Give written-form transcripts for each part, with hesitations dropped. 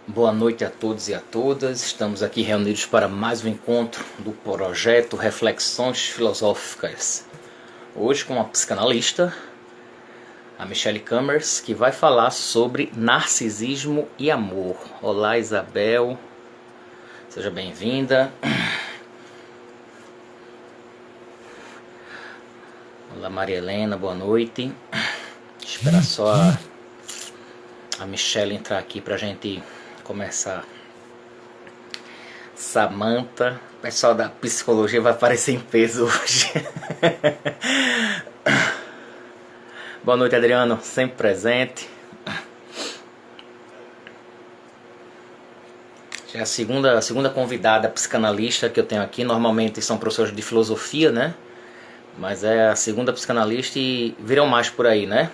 Boa noite a todos e a todas. Estamos aqui reunidos para mais um encontro do projeto Reflexões Filosóficas. Hoje com uma psicanalista, a Michelle Cammers, que vai falar sobre narcisismo e amor. Olá, Isabel. Seja bem-vinda. Olá, Maria Helena. Boa noite. Esperar só a Michelle entrar aqui para a gente começar. Samantha, o pessoal da psicologia vai aparecer em peso hoje. Boa noite, Adriano, sempre presente. Já é a segunda convidada psicanalista que eu tenho aqui. Normalmente são professores de filosofia, né? Mas é a segunda psicanalista e virão mais por aí, né?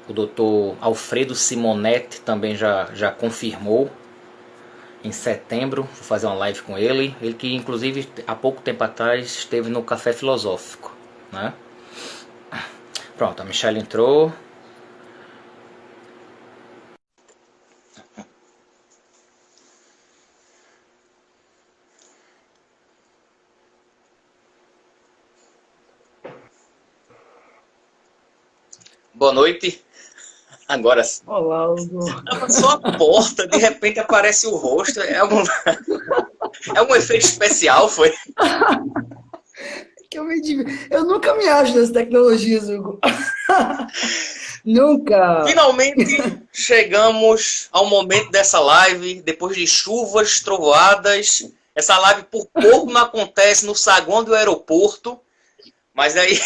O doutor Alfredo Simonetti também já confirmou em setembro. Vou fazer uma live com ele. Ele que inclusive há pouco tempo atrás esteve no Café Filosófico, né? Pronto, a Michelle entrou. Boa noite. Agora sim. Olá, Hugo. Só a porta, de repente aparece o rosto. É algum efeito especial, foi? Eu nunca me acho nas tecnologias, Hugo. Nunca. Finalmente chegamos ao momento dessa live, depois de chuvas, trovoadas. Essa live por pouco não acontece no saguão do aeroporto, mas aí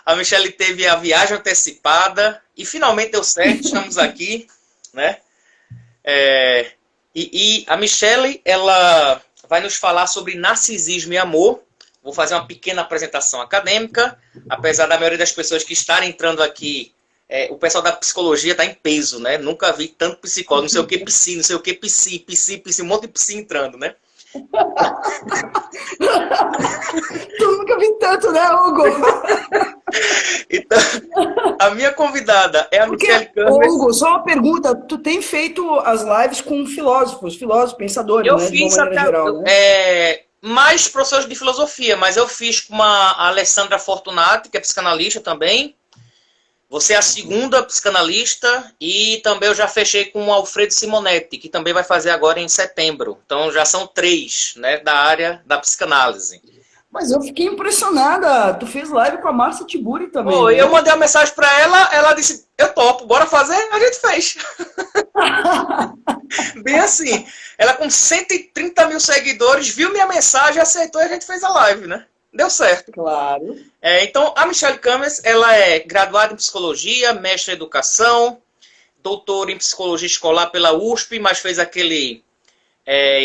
a Michelle teve a viagem antecipada e finalmente deu certo, estamos aqui, né? E a Michelle, ela vai nos falar sobre narcisismo e amor. Vou fazer uma pequena apresentação acadêmica, apesar da maioria das pessoas que estarem entrando aqui, o pessoal da psicologia está em peso, né? Nunca vi tanto psicólogo, não sei o que psi, não sei o que psi, um monte de psi entrando, né? Tu nunca vi tanto, né, Hugo? Então, a minha convidada é a Michelle Cammers. Hugo, só uma pergunta. Tu tem feito as lives com filósofos, pensadores, Eu né, de uma fiz maneira até geral, né? mais professores de filosofia, mas eu fiz com a Alessandra Fortunati, que é psicanalista também. Você é a segunda psicanalista e também eu já fechei com o Alfredo Simonetti, que também vai fazer agora em setembro. Então já são 3, né, da área da psicanálise. Mas eu fiquei impressionada. Tu fez live com a Márcia Tiburi também, Oh, né? eu mandei uma mensagem para ela, ela disse, eu topo, bora fazer? A gente fez. Bem assim, ela com 130 mil seguidores, viu minha mensagem, aceitou e a gente fez a live, né? Deu certo. Claro. Então, a Michelle Cammers, ela é graduada em psicologia, mestre em educação, doutora em psicologia escolar pela USP, mas fez aquele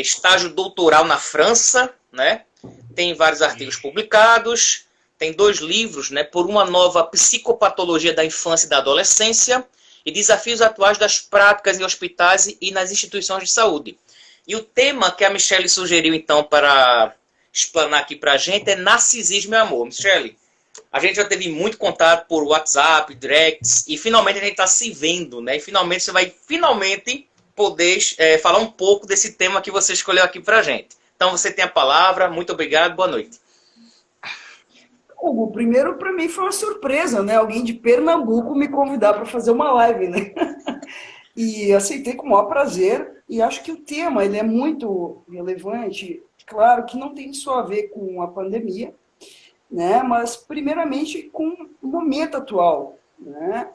estágio doutoral na França, né? Tem vários artigos publicados, tem 2 livros, né? Por uma nova psicopatologia da infância e da adolescência e desafios atuais das práticas em hospitais e nas instituições de saúde. E o tema que a Michelle sugeriu, então, para explanar aqui para a gente é narcisismo e amor. Michelle, a gente já teve muito contato por WhatsApp, directs, e finalmente a gente está se vendo, né? E finalmente você vai poder falar um pouco desse tema que você escolheu aqui para a gente. Então você tem a palavra, muito obrigado, boa noite. Hugo, primeiro para mim foi uma surpresa, né? Alguém de Pernambuco me convidar para fazer uma live, né? E aceitei com o maior prazer. E acho que o tema ele é muito relevante. Claro que não tem só a ver com a pandemia, né? Mas primeiramente com o momento atual, né?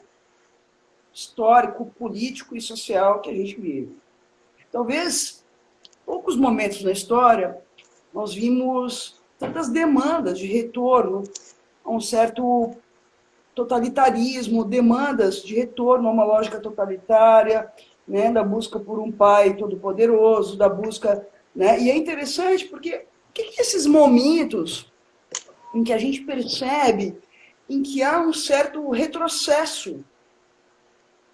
Histórico, político e social que a gente vive. Talvez poucos momentos na história nós vimos tantas demandas de retorno a um certo totalitarismo, demandas de retorno a uma lógica totalitária, né, da busca por um pai todo-poderoso, da busca... Né, e é interessante porque o que esses momentos em que a gente percebe em que há um certo retrocesso,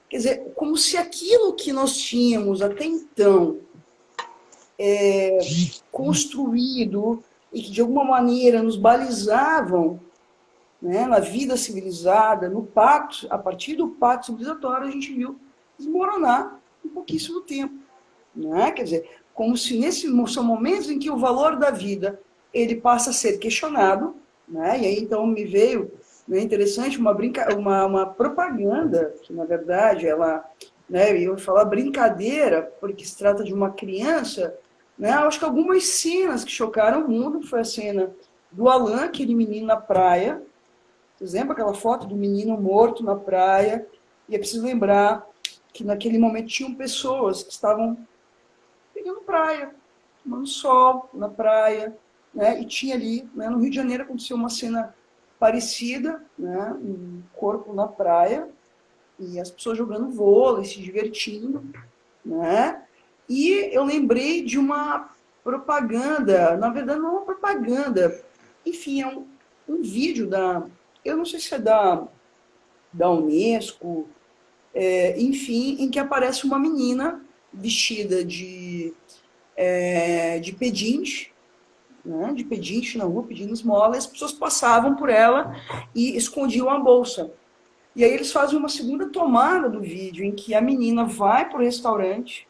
quer dizer, como se aquilo que nós tínhamos até então construído e que de alguma maneira nos balizavam, né, na vida civilizada, no pacto, a partir do pacto civilizatório, a gente viu desmoronar em pouquíssimo tempo. Né? Quer dizer, como se são momentos em que o valor da vida ele passa a ser questionado, né? E aí então me veio, né, interessante, uma propaganda, que na verdade ela, né, eu ia falar brincadeira, porque se trata de uma criança, né? Eu acho que algumas cenas que chocaram o mundo foi a cena do Alan, aquele menino na praia. Vocês lembram aquela foto do menino morto na praia? E é preciso lembrar que naquele momento tinham pessoas que estavam pegando praia, tomando sol na praia, né? E tinha ali, né, no Rio de Janeiro aconteceu uma cena parecida, né? Um corpo na praia e as pessoas jogando vôlei, se divertindo, né? E eu lembrei de uma propaganda, na verdade não é uma propaganda, enfim, é um vídeo eu não sei se é da Unesco, enfim, em que aparece uma menina vestida de pedinte, né, de pedinte na rua, pedindo esmola, e as pessoas passavam por ela e escondiam a bolsa. E aí eles fazem uma segunda tomada do vídeo, em que a menina vai para o restaurante,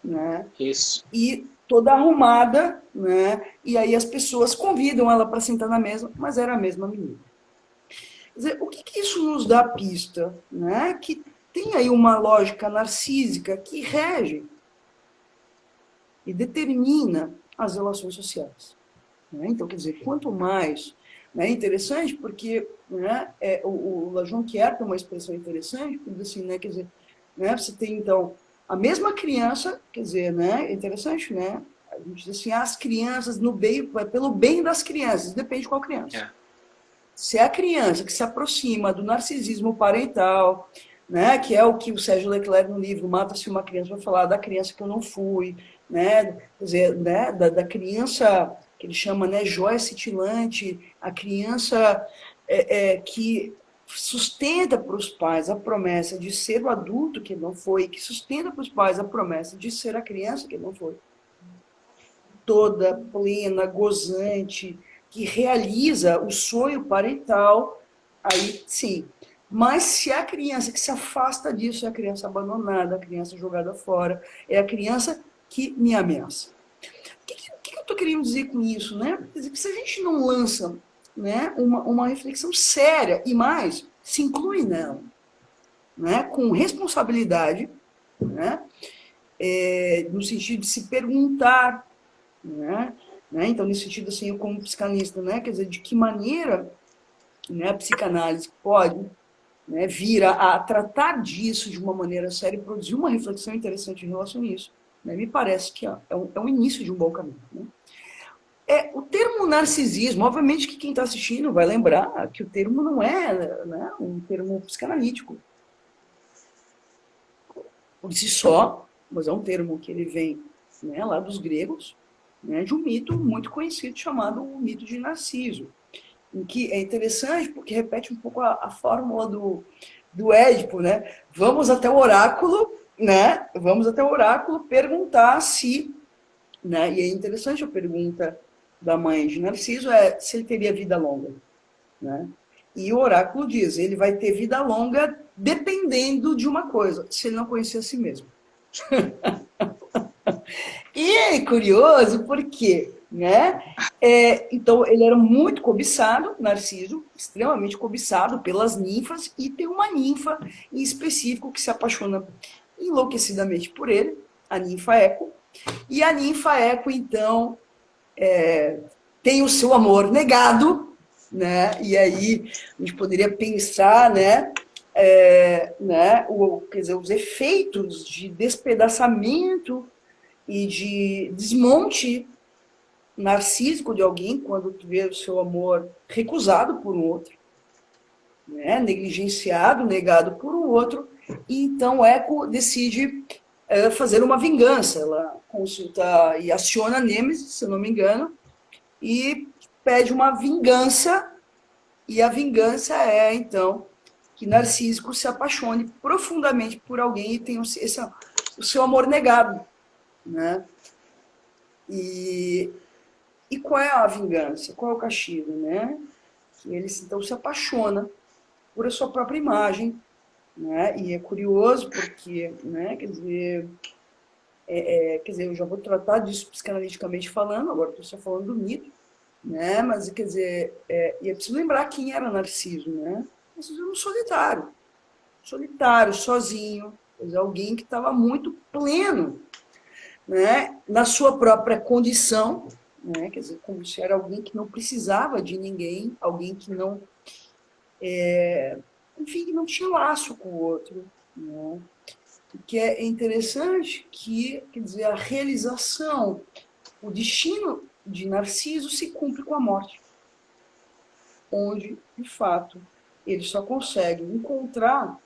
né, Isso. e toda arrumada, né, e aí as pessoas convidam ela para sentar na mesa, mas era a mesma menina. Quer dizer, o que isso nos dá pista? Né? Que tem aí uma lógica narcísica que rege e determina as relações sociais. Né? Então, quer dizer, quanto mais... Né, é interessante porque, né, o Lajonquière tem uma expressão interessante, porque assim, né, quer dizer, né, você tem, então, a mesma criança, quer dizer, né, é interessante, né, a gente diz assim, as crianças, pelo bem das crianças, depende de qual criança. É. Se é a criança que se aproxima do narcisismo parental, né, que é o que o Sérgio Leclerc no livro Mata-se uma Criança vai falar da criança que eu não fui, né, quer dizer, né, da criança que ele chama, né, joia cintilante, a criança que sustenta para os pais a promessa de ser o adulto que não foi, que sustenta para os pais a promessa de ser a criança que não foi. Toda plena, gozante, que realiza o sonho parental, aí sim. Mas se é a criança que se afasta disso, é a criança abandonada, a criança jogada fora, é a criança que me ameaça. O que eu estou querendo dizer com isso? Né? Quer dizer, que se a gente não lança, né, uma reflexão séria e mais, se inclui nela, né, com responsabilidade, né, no sentido de se perguntar, né, então, nesse sentido, assim, eu como psicanalista, né, quer dizer, de que maneira, né, a psicanálise pode, né, vir a tratar disso de uma maneira séria e produzir uma reflexão interessante em relação a isso. Né, me parece que é um início de um bom caminho. Né? O termo narcisismo, obviamente que quem está assistindo vai lembrar que o termo não é, né, um termo psicanalítico por si só, mas é um termo que ele vem, né, lá dos gregos, né, de um mito muito conhecido chamado o mito de Narciso, em que é interessante porque repete um pouco a fórmula do Édipo, né? Vamos até o oráculo, né? Vamos até o oráculo perguntar se, né? E é interessante a pergunta da mãe de Narciso se ele teria vida longa, né? E o oráculo diz, ele vai ter vida longa dependendo de uma coisa, se ele não conhecer a si mesmo. E é curioso porque, né? Então, ele era muito cobiçado, Narciso, extremamente cobiçado pelas ninfas, e tem uma ninfa em específico que se apaixona enlouquecidamente por ele, a ninfa Eco. E a ninfa Eco, então, tem o seu amor negado, né? E aí a gente poderia pensar, né? Quer dizer, os efeitos de despedaçamento e de desmonte narcísico de alguém quando tu vê o seu amor recusado por um outro, né? Negligenciado, negado por um outro, e então Eco decide fazer uma vingança. Ela consulta e aciona a Nêmesis, se eu não me engano, e pede uma vingança, e a vingança é, então, que Narcísico se apaixone profundamente por alguém e tenha o seu amor negado, né? E qual é a vingança? Qual é o castigo, né? Que ele então se apaixona por a sua própria imagem, né? E é curioso porque, né, quer dizer, eu já vou tratar disso psicanaliticamente falando, agora estou só falando do mito, né? Mas, quer dizer, e é preciso lembrar quem era Narciso, né? Narciso era um solitário, sozinho, quer dizer, alguém que estava muito pleno, né? Na sua própria condição, né? Quer dizer, como se era alguém que não precisava de ninguém, alguém que não, enfim, que não tinha laço com o outro, né? O que é interessante que, quer dizer, a realização, o destino de Narciso se cumpre com a morte, onde, de fato, ele só consegue encontrar,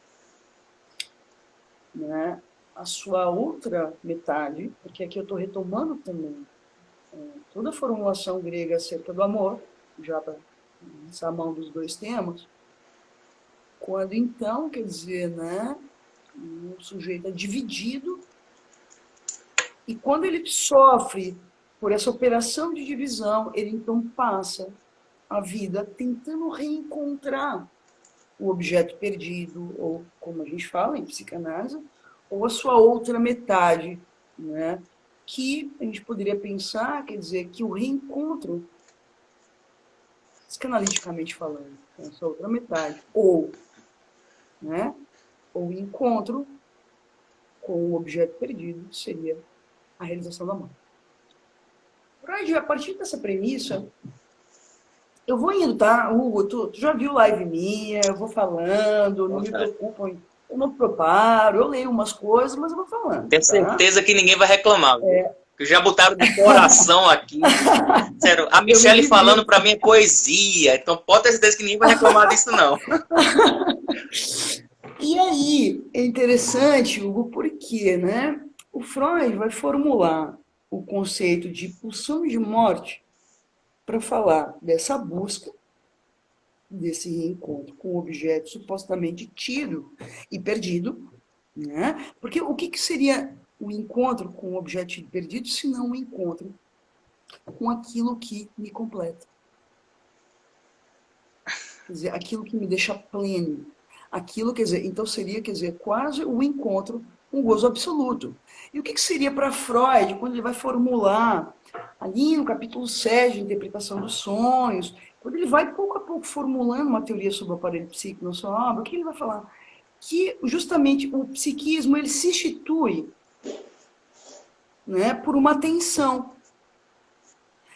né, a sua outra metade, porque aqui eu estou retomando também toda a formulação grega acerca do amor, já para lançar a mão dos dois temas, quando então, quer dizer, né, o sujeito é dividido, e quando ele sofre por essa operação de divisão, ele então passa a vida tentando reencontrar o objeto perdido, ou como a gente fala em psicanálise, ou a sua outra metade, né? Que a gente poderia pensar, quer dizer, que o reencontro, psicanaliticamente falando, com essa outra metade, ou, né, o encontro com o objeto perdido seria a realização da morte. Freud, a partir dessa premissa, eu vou indo, tá, Hugo? Tu já viu live minha, eu vou falando, não me preocupam, eu não preparo, eu leio umas coisas, mas eu vou falando. Tenho certeza que ninguém vai reclamar. Que já botaram de coração aqui. Sério, a Michelle falando para mim é poesia, então pode ter certeza que ninguém vai reclamar disso, não. E aí, é interessante, Hugo, porque, né, o Freud vai formular o conceito de pulsão de morte para falar dessa busca, desse reencontro com o objeto supostamente tido e perdido, né? Porque o que seria o encontro com o objeto perdido, se não o encontro com aquilo que me completa? Quer dizer, aquilo que me deixa pleno. Aquilo, quer dizer, então seria, quer dizer, quase o encontro com o gozo absoluto. E o que seria para Freud, quando ele vai formular, ali no capítulo 7, de interpretação dos sonhos, quando ele vai pouco a pouco formulando uma teoria sobre o aparelho psíquico na sua obra, o que ele vai falar? Que justamente o psiquismo, ele se institui, né, por uma tensão.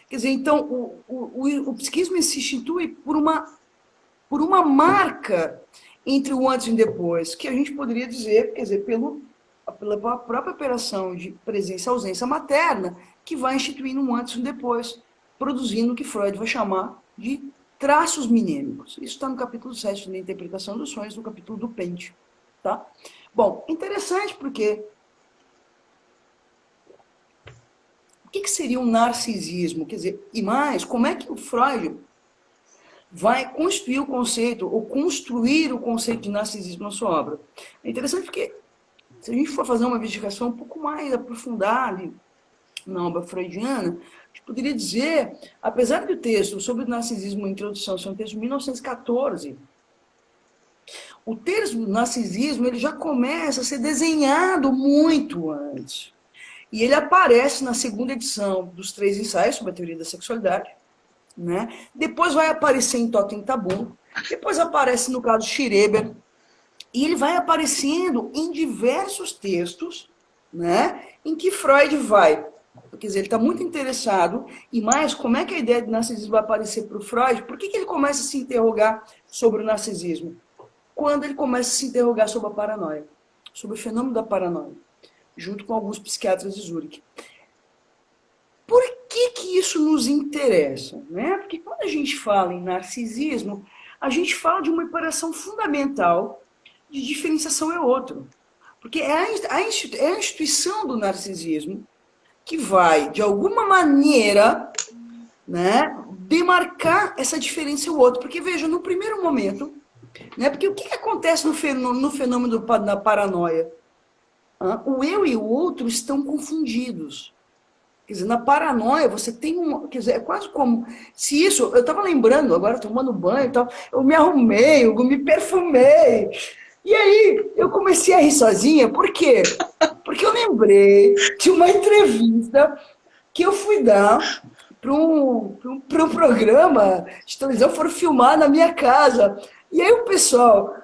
Quer dizer, então, o psiquismo se institui por uma marca entre o antes e o depois, que a gente poderia dizer, quer dizer, pela própria operação de presença e ausência materna, que vai instituindo um antes e um depois, produzindo o que Freud vai chamar de traços minêmicos. Isso está no capítulo 7 da interpretação dos sonhos, no capítulo do Pente. Tá? Bom, interessante porque o que seria um narcisismo? Quer dizer, e mais, como é que o Freud vai construir o conceito, ou construir o conceito de narcisismo na sua obra? É interessante porque, se a gente for fazer uma investigação um pouco mais aprofundada na obra freudiana, a gente poderia dizer, apesar do texto sobre o narcisismo em introdução ser um texto de 1914, o texto do narcisismo ele já começa a ser desenhado muito antes. E ele aparece na segunda edição dos 3 ensaios sobre a teoria da sexualidade, né? Depois vai aparecer em Totem Tabu, depois aparece no caso Schreber, e ele vai aparecendo em diversos textos, né, em que Freud vai, quer dizer, ele está muito interessado, e mais, como é que a ideia de narcisismo vai aparecer para o Freud? Por que ele começa a se interrogar sobre o narcisismo? Quando ele começa a se interrogar sobre a paranoia, sobre o fenômeno da paranoia, junto com alguns psiquiatras de Zurique. Por que isso nos interessa? Né? Porque quando a gente fala em narcisismo, a gente fala de uma operação fundamental de diferenciação é outro. Porque é a instituição do narcisismo que vai, de alguma maneira, né, demarcar essa diferença é o outro. Porque, veja, no primeiro momento, né, porque o que acontece no fenômeno da paranoia? O eu e o outro estão confundidos. Quer dizer, na paranoia você tem quer dizer, é quase como se isso, eu estava lembrando, agora tomando banho e tal, eu me arrumei, eu me perfumei, E aí, eu comecei a rir sozinha, por quê? Porque eu lembrei de uma entrevista que eu fui dar para um programa de televisão, foram filmar na minha casa. E aí o pessoal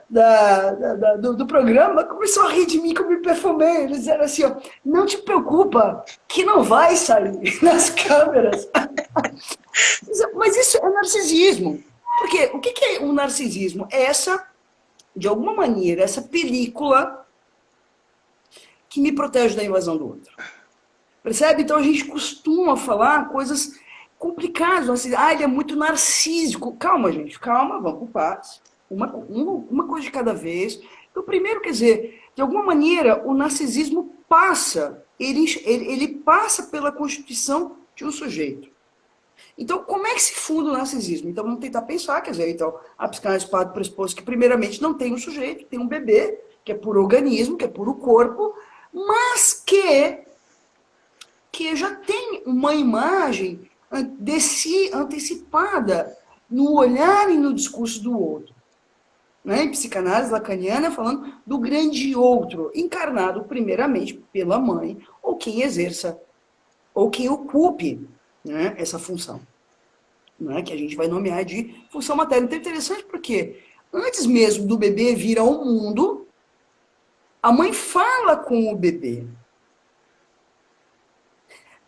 do programa começou a rir de mim que eu me perfumei. Eles disseram assim, ó, não te preocupa, que não vai sair nas câmeras. Mas isso é narcisismo. Porque o que é um narcisismo? É essa, de alguma maneira, essa película que me protege da invasão do outro. Percebe? Então a gente costuma falar coisas complicadas. Assim, ele é muito narcísico. Calma, gente, calma, vamos por partes. Uma coisa de cada vez. Então, primeiro, quer dizer, de alguma maneira, o narcisismo passa, ele passa pela constituição de um sujeito. Então, como é que se funda o narcisismo? Então, vamos tentar pensar, quer dizer, então, a psicanálise parte do pressuposto que, primeiramente, não tem um sujeito, tem um bebê, que é puro organismo, que é puro corpo, mas que já tem uma imagem de si antecipada no olhar e no discurso do outro. Né? Em psicanálise lacaniana, falando do grande outro, encarnado primeiramente pela mãe, ou quem exerça, ou quem ocupe, né, essa função, né, que a gente vai nomear de função materna. Então é interessante porque antes mesmo do bebê vir ao mundo, a mãe fala com o bebê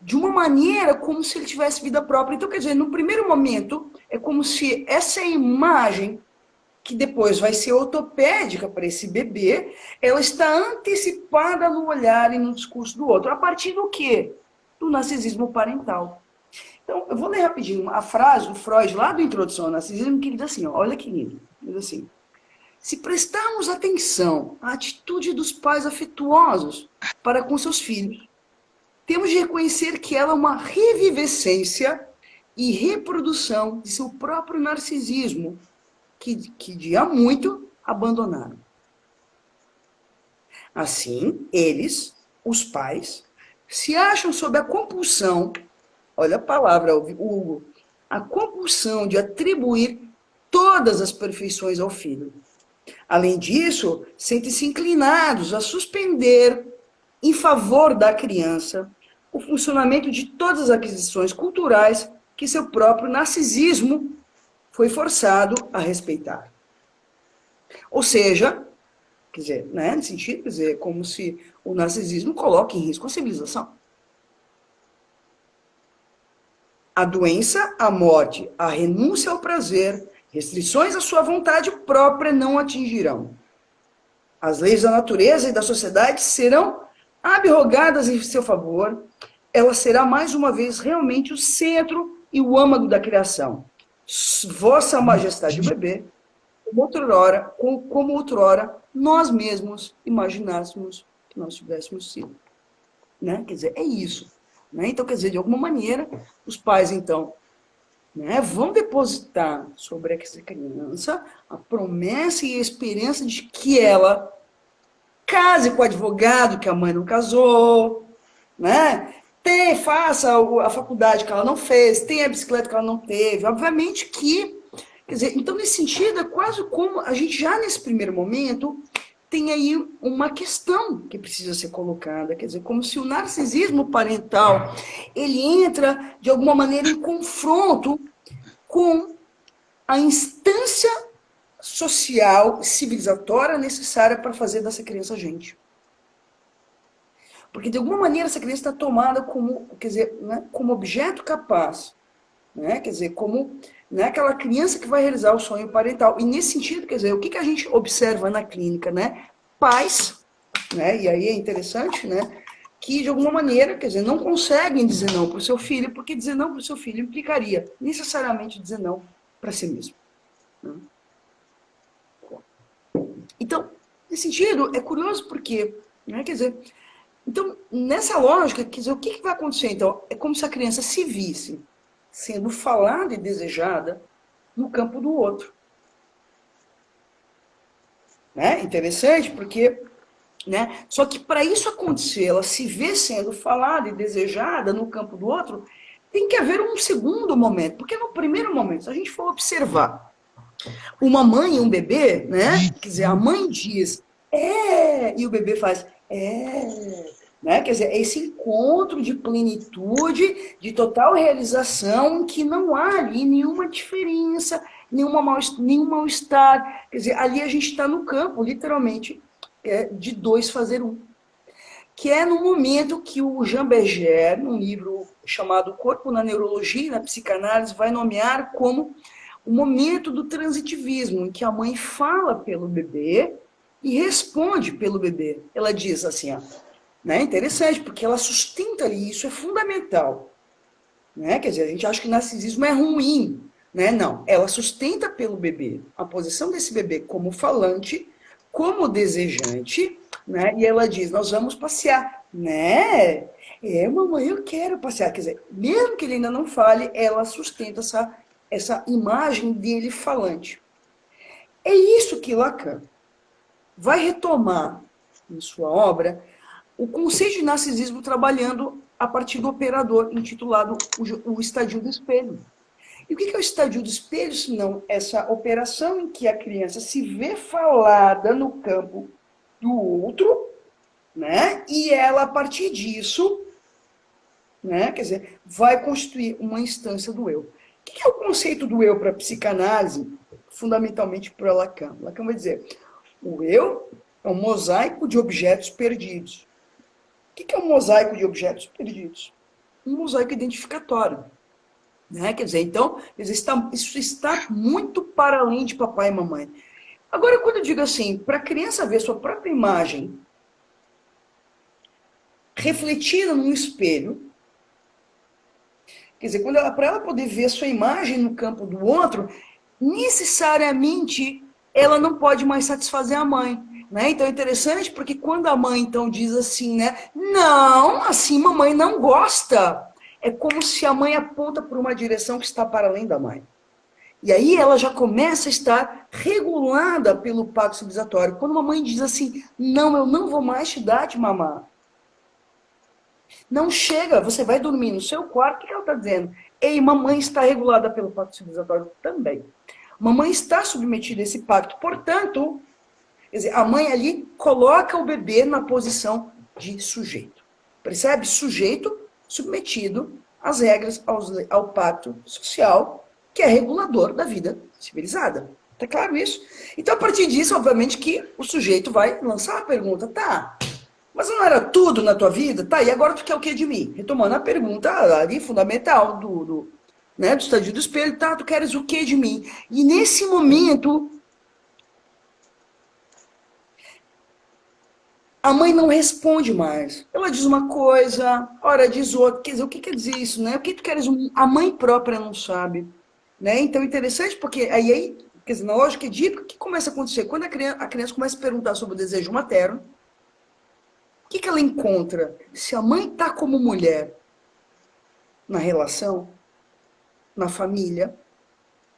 de uma maneira como se ele tivesse vida própria. Então, quer dizer, no primeiro momento, é como se essa imagem, que depois vai ser ortopédica para esse bebê, ela está antecipada no olhar e no discurso do outro. A partir do quê? Do narcisismo parental. Então, eu vou ler rapidinho a frase do Freud, lá do Introdução ao Narcisismo, que ele diz assim, ó, olha que lindo, ele diz assim, se prestarmos atenção à atitude dos pais afetuosos para com seus filhos, temos de reconhecer que ela é uma revivescência e reprodução de seu próprio narcisismo, que de há muito abandonaram. Assim, eles, os pais, se acham sob a compulsão, olha a palavra, Hugo, a compulsão de atribuir todas as perfeições ao filho. Além disso, sentem-se inclinados a suspender, em favor da criança, o funcionamento de todas as aquisições culturais que seu próprio narcisismo foi forçado a respeitar. Ou seja, quer dizer, né, nesse sentido, quer dizer, como se o narcisismo coloque em risco a civilização. A doença, a morte, a renúncia ao prazer, restrições à sua vontade própria não atingirão. As leis da natureza e da sociedade serão abrogadas em seu favor. Ela será, mais uma vez, realmente o centro e o âmago da criação. Vossa Majestade o bebê, como outrora nós mesmos imaginássemos que nós tivéssemos sido. Né? Quer dizer, é isso. Né? Então, quer dizer, de alguma maneira, os pais, então, né, vão depositar sobre essa criança a promessa e a esperança de que ela case com o advogado que a mãe não casou, né? Faça a faculdade que ela não fez, tenha a bicicleta que ela não teve. Obviamente que, quer dizer, então nesse sentido é quase como a gente já nesse primeiro momento tem aí uma questão que precisa ser colocada, quer dizer, como se o narcisismo parental ele entra de alguma maneira em confronto com a instância social, civilizatória necessária para fazer dessa criança gente. Porque, de alguma maneira, essa criança está tomada como, quer dizer, né, como objeto capaz. Né? Quer dizer, como né, aquela criança que vai realizar o sonho parental. E, nesse sentido, quer dizer, o que a gente observa na clínica? Né? Pais, né, e aí é interessante, né, que, de alguma maneira, quer dizer, não conseguem dizer não para o seu filho, porque dizer não para o seu filho implicaria necessariamente dizer não para si mesmo. Né? Então, nesse sentido, é curioso porque, né, quer dizer, então, nessa lógica, quer dizer, o que vai acontecer? Então, é como se a criança se visse sendo falada e desejada no campo do outro. Né? Interessante, porque, né, só que para isso acontecer, ela se vê sendo falada e desejada no campo do outro, tem que haver um segundo momento, porque no primeiro momento, se a gente for observar uma mãe e um bebê, né, quer dizer, a mãe diz, é, e o bebê faz, é, né? Quer dizer, é esse encontro de plenitude, de total realização, em que não há ali nenhuma diferença, nenhum mal-estar. Quer dizer, ali a gente está no campo, literalmente, de dois fazer um. Que é no momento que o Jean Berger, num livro chamado Corpo na Neurologia e na Psicanálise, vai nomear como o momento do transitivismo, em que a mãe fala pelo bebê e responde pelo bebê. Ela diz assim, ó, né? Interessante, porque ela sustenta ali, isso é fundamental. Né? Quer dizer, a gente acha que narcisismo é ruim. Né? Não, ela sustenta pelo bebê a posição desse bebê como falante, como desejante, né? E ela diz, nós vamos passear. Né? É, mamãe, eu quero passear. Quer dizer, mesmo que ele ainda não fale, ela sustenta essa imagem dele falante. É isso que Lacan vai retomar em sua obra o conceito de narcisismo trabalhando a partir do operador intitulado o estadio do espelho. E o que é o estadio do espelho, senão essa operação em que a criança se vê falada no campo do outro, né? E ela, a partir disso, né? Quer dizer, vai constituir uma instância do eu. O que é o conceito do eu para a psicanálise? Fundamentalmente para Lacan. Lacan vai dizer, o eu é um mosaico de objetos perdidos. O que é um mosaico de objetos perdidos? Um mosaico identificatório. Né? Quer dizer, então, isso está muito para além de papai e mamãe. Agora, quando eu digo assim, para a criança ver sua própria imagem refletida num espelho, quer dizer, para ela poder ver sua imagem no campo do outro, necessariamente ela não pode mais satisfazer a mãe. Né? Então é interessante porque quando a mãe então diz assim, né? Não, assim mamãe não gosta. É como se a mãe aponta por uma direção que está para além da mãe. E aí ela já começa a estar regulada pelo pacto civilizatório. Quando uma mãe diz assim, não, eu não vou mais te dar de mamar. Não chega, você vai dormir no seu quarto, o que ela está dizendo? Ei, mamãe está regulada pelo pacto civilizatório também. Mamãe está submetida a esse pacto. Portanto, quer dizer, a mãe ali coloca o bebê na posição de sujeito. Percebe? Sujeito submetido às regras, ao pacto social, que é regulador da vida civilizada. Tá claro isso? Então, a partir disso, obviamente, que o sujeito vai lançar a pergunta, tá, mas não era tudo na tua vida? Tá, e agora tu quer o que de mim? Retomando a pergunta ali fundamental do estadio do espelho, tá, tu queres o que de mim? E nesse momento, a mãe não responde mais. Ela diz uma coisa, ora diz outra. Quer dizer, o que quer dizer isso, né? O que tu queres? A mãe própria não sabe. Né? Então, é interessante porque aí, quer dizer, na lógica edípica, o que começa a acontecer? Quando a criança começa a perguntar sobre o desejo materno, o que ela encontra? Se a mãe está como mulher na relação, na família,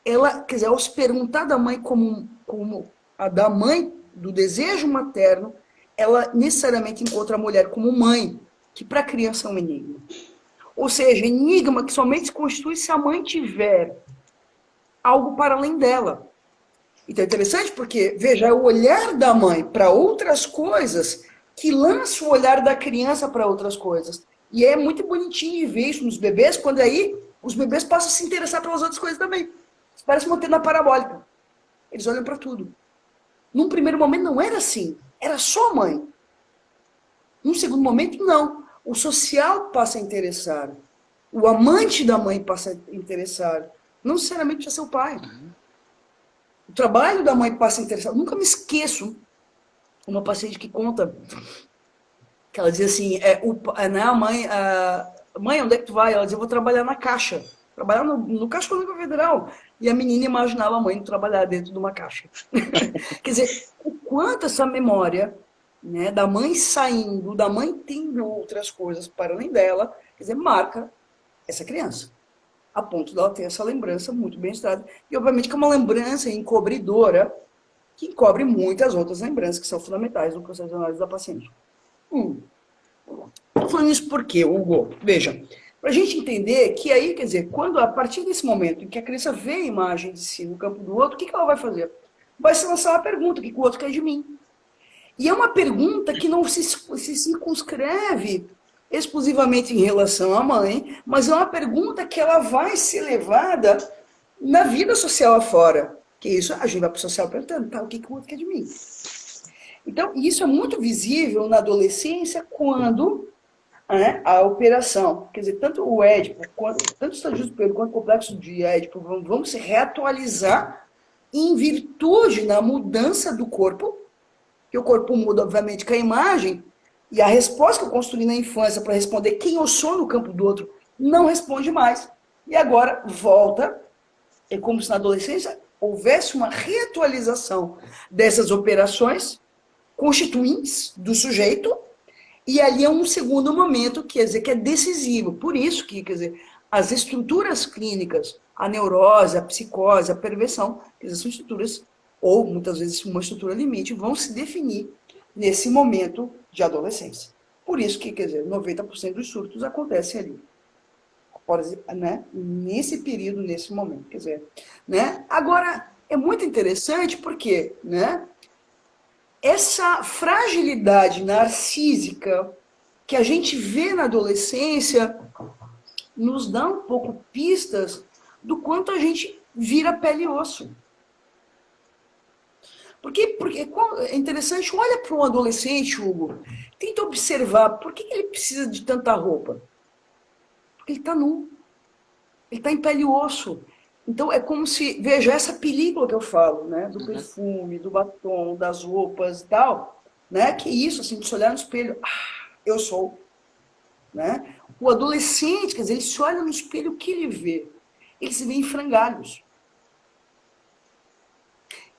ela, quer dizer, ao se perguntar da mãe como a da mãe do desejo materno, ela necessariamente encontra a mulher como mãe, que para a criança é um enigma. Ou seja, enigma que somente se constitui se a mãe tiver algo para além dela. Então é interessante porque, veja, é o olhar da mãe para outras coisas que lança o olhar da criança para outras coisas. E é muito bonitinho de ver isso nos bebês, quando aí os bebês passam a se interessar pelas outras coisas também. Parece uma antena parabólica. Eles olham para tudo. Num primeiro momento não era assim. Era só a mãe. Num segundo momento, não. O social passa a interessar. O amante da mãe passa a interessar. Não necessariamente precisa ser o pai. O trabalho da mãe passa a interessar. Eu nunca me esqueço uma paciente que conta que ela dizia assim, mãe, onde é que tu vai? Ela dizia, eu vou trabalhar na Caixa. Trabalhar no Caixa Econômica Federal. E a menina imaginava a mãe trabalhar dentro de uma caixa. Quer dizer, o quanto essa memória, né, da mãe saindo, da mãe tendo outras coisas para além dela, quer dizer, marca essa criança. A ponto dela ter essa lembrança muito bem estrada. E, obviamente, que é uma lembrança encobridora que encobre muitas outras lembranças que são fundamentais no processo de análise da paciente. Estou falando isso por quê, Hugo? Veja, para a gente entender que aí, quer dizer, quando a partir desse momento em que a criança vê a imagem de si no campo do outro, o que ela vai fazer? Vai se lançar uma pergunta, o que o outro quer de mim? E é uma pergunta que não se circunscreve exclusivamente em relação à mãe, mas é uma pergunta que ela vai ser levada na vida social afora. Que isso, a gente vai para o social perguntando, tá, o que o outro quer de mim? Então, isso é muito visível na adolescência quando, né, a operação, quer dizer, tanto o Édipo, tanto o Estágio do Espelho quanto o Complexo de Édipo vão se reatualizar em virtude da mudança do corpo, que o corpo muda, obviamente, com a imagem, e a resposta que eu construí na infância para responder quem eu sou no campo do outro não responde mais. E agora volta, é como se na adolescência houvesse uma reatualização dessas operações constituintes do sujeito, e ali é um segundo momento, quer dizer, que é decisivo. Por isso que, quer dizer, as estruturas clínicas, a neurose, a psicose, a perversão, quer dizer, são estruturas, ou muitas vezes uma estrutura limite, vão se definir nesse momento de adolescência. Por isso que, quer dizer, 90% dos surtos acontecem ali. Né? Nesse período, nesse momento. Quer dizer, né? Agora, é muito interessante porque, né, essa fragilidade narcísica que a gente vê na adolescência nos dá um pouco pistas do quanto a gente vira pele e osso. Porque é interessante, olha para um adolescente, Hugo, tenta observar por que ele precisa de tanta roupa. Porque ele está nu, ele está em pele e osso. Então é como se, veja, essa película que eu falo, né, do perfume, do batom, das roupas e tal, né, que isso, assim, de se olhar no espelho, eu sou. Né? O adolescente, quer dizer, ele se olha no espelho, o que ele vê? Ele se vê em frangalhos.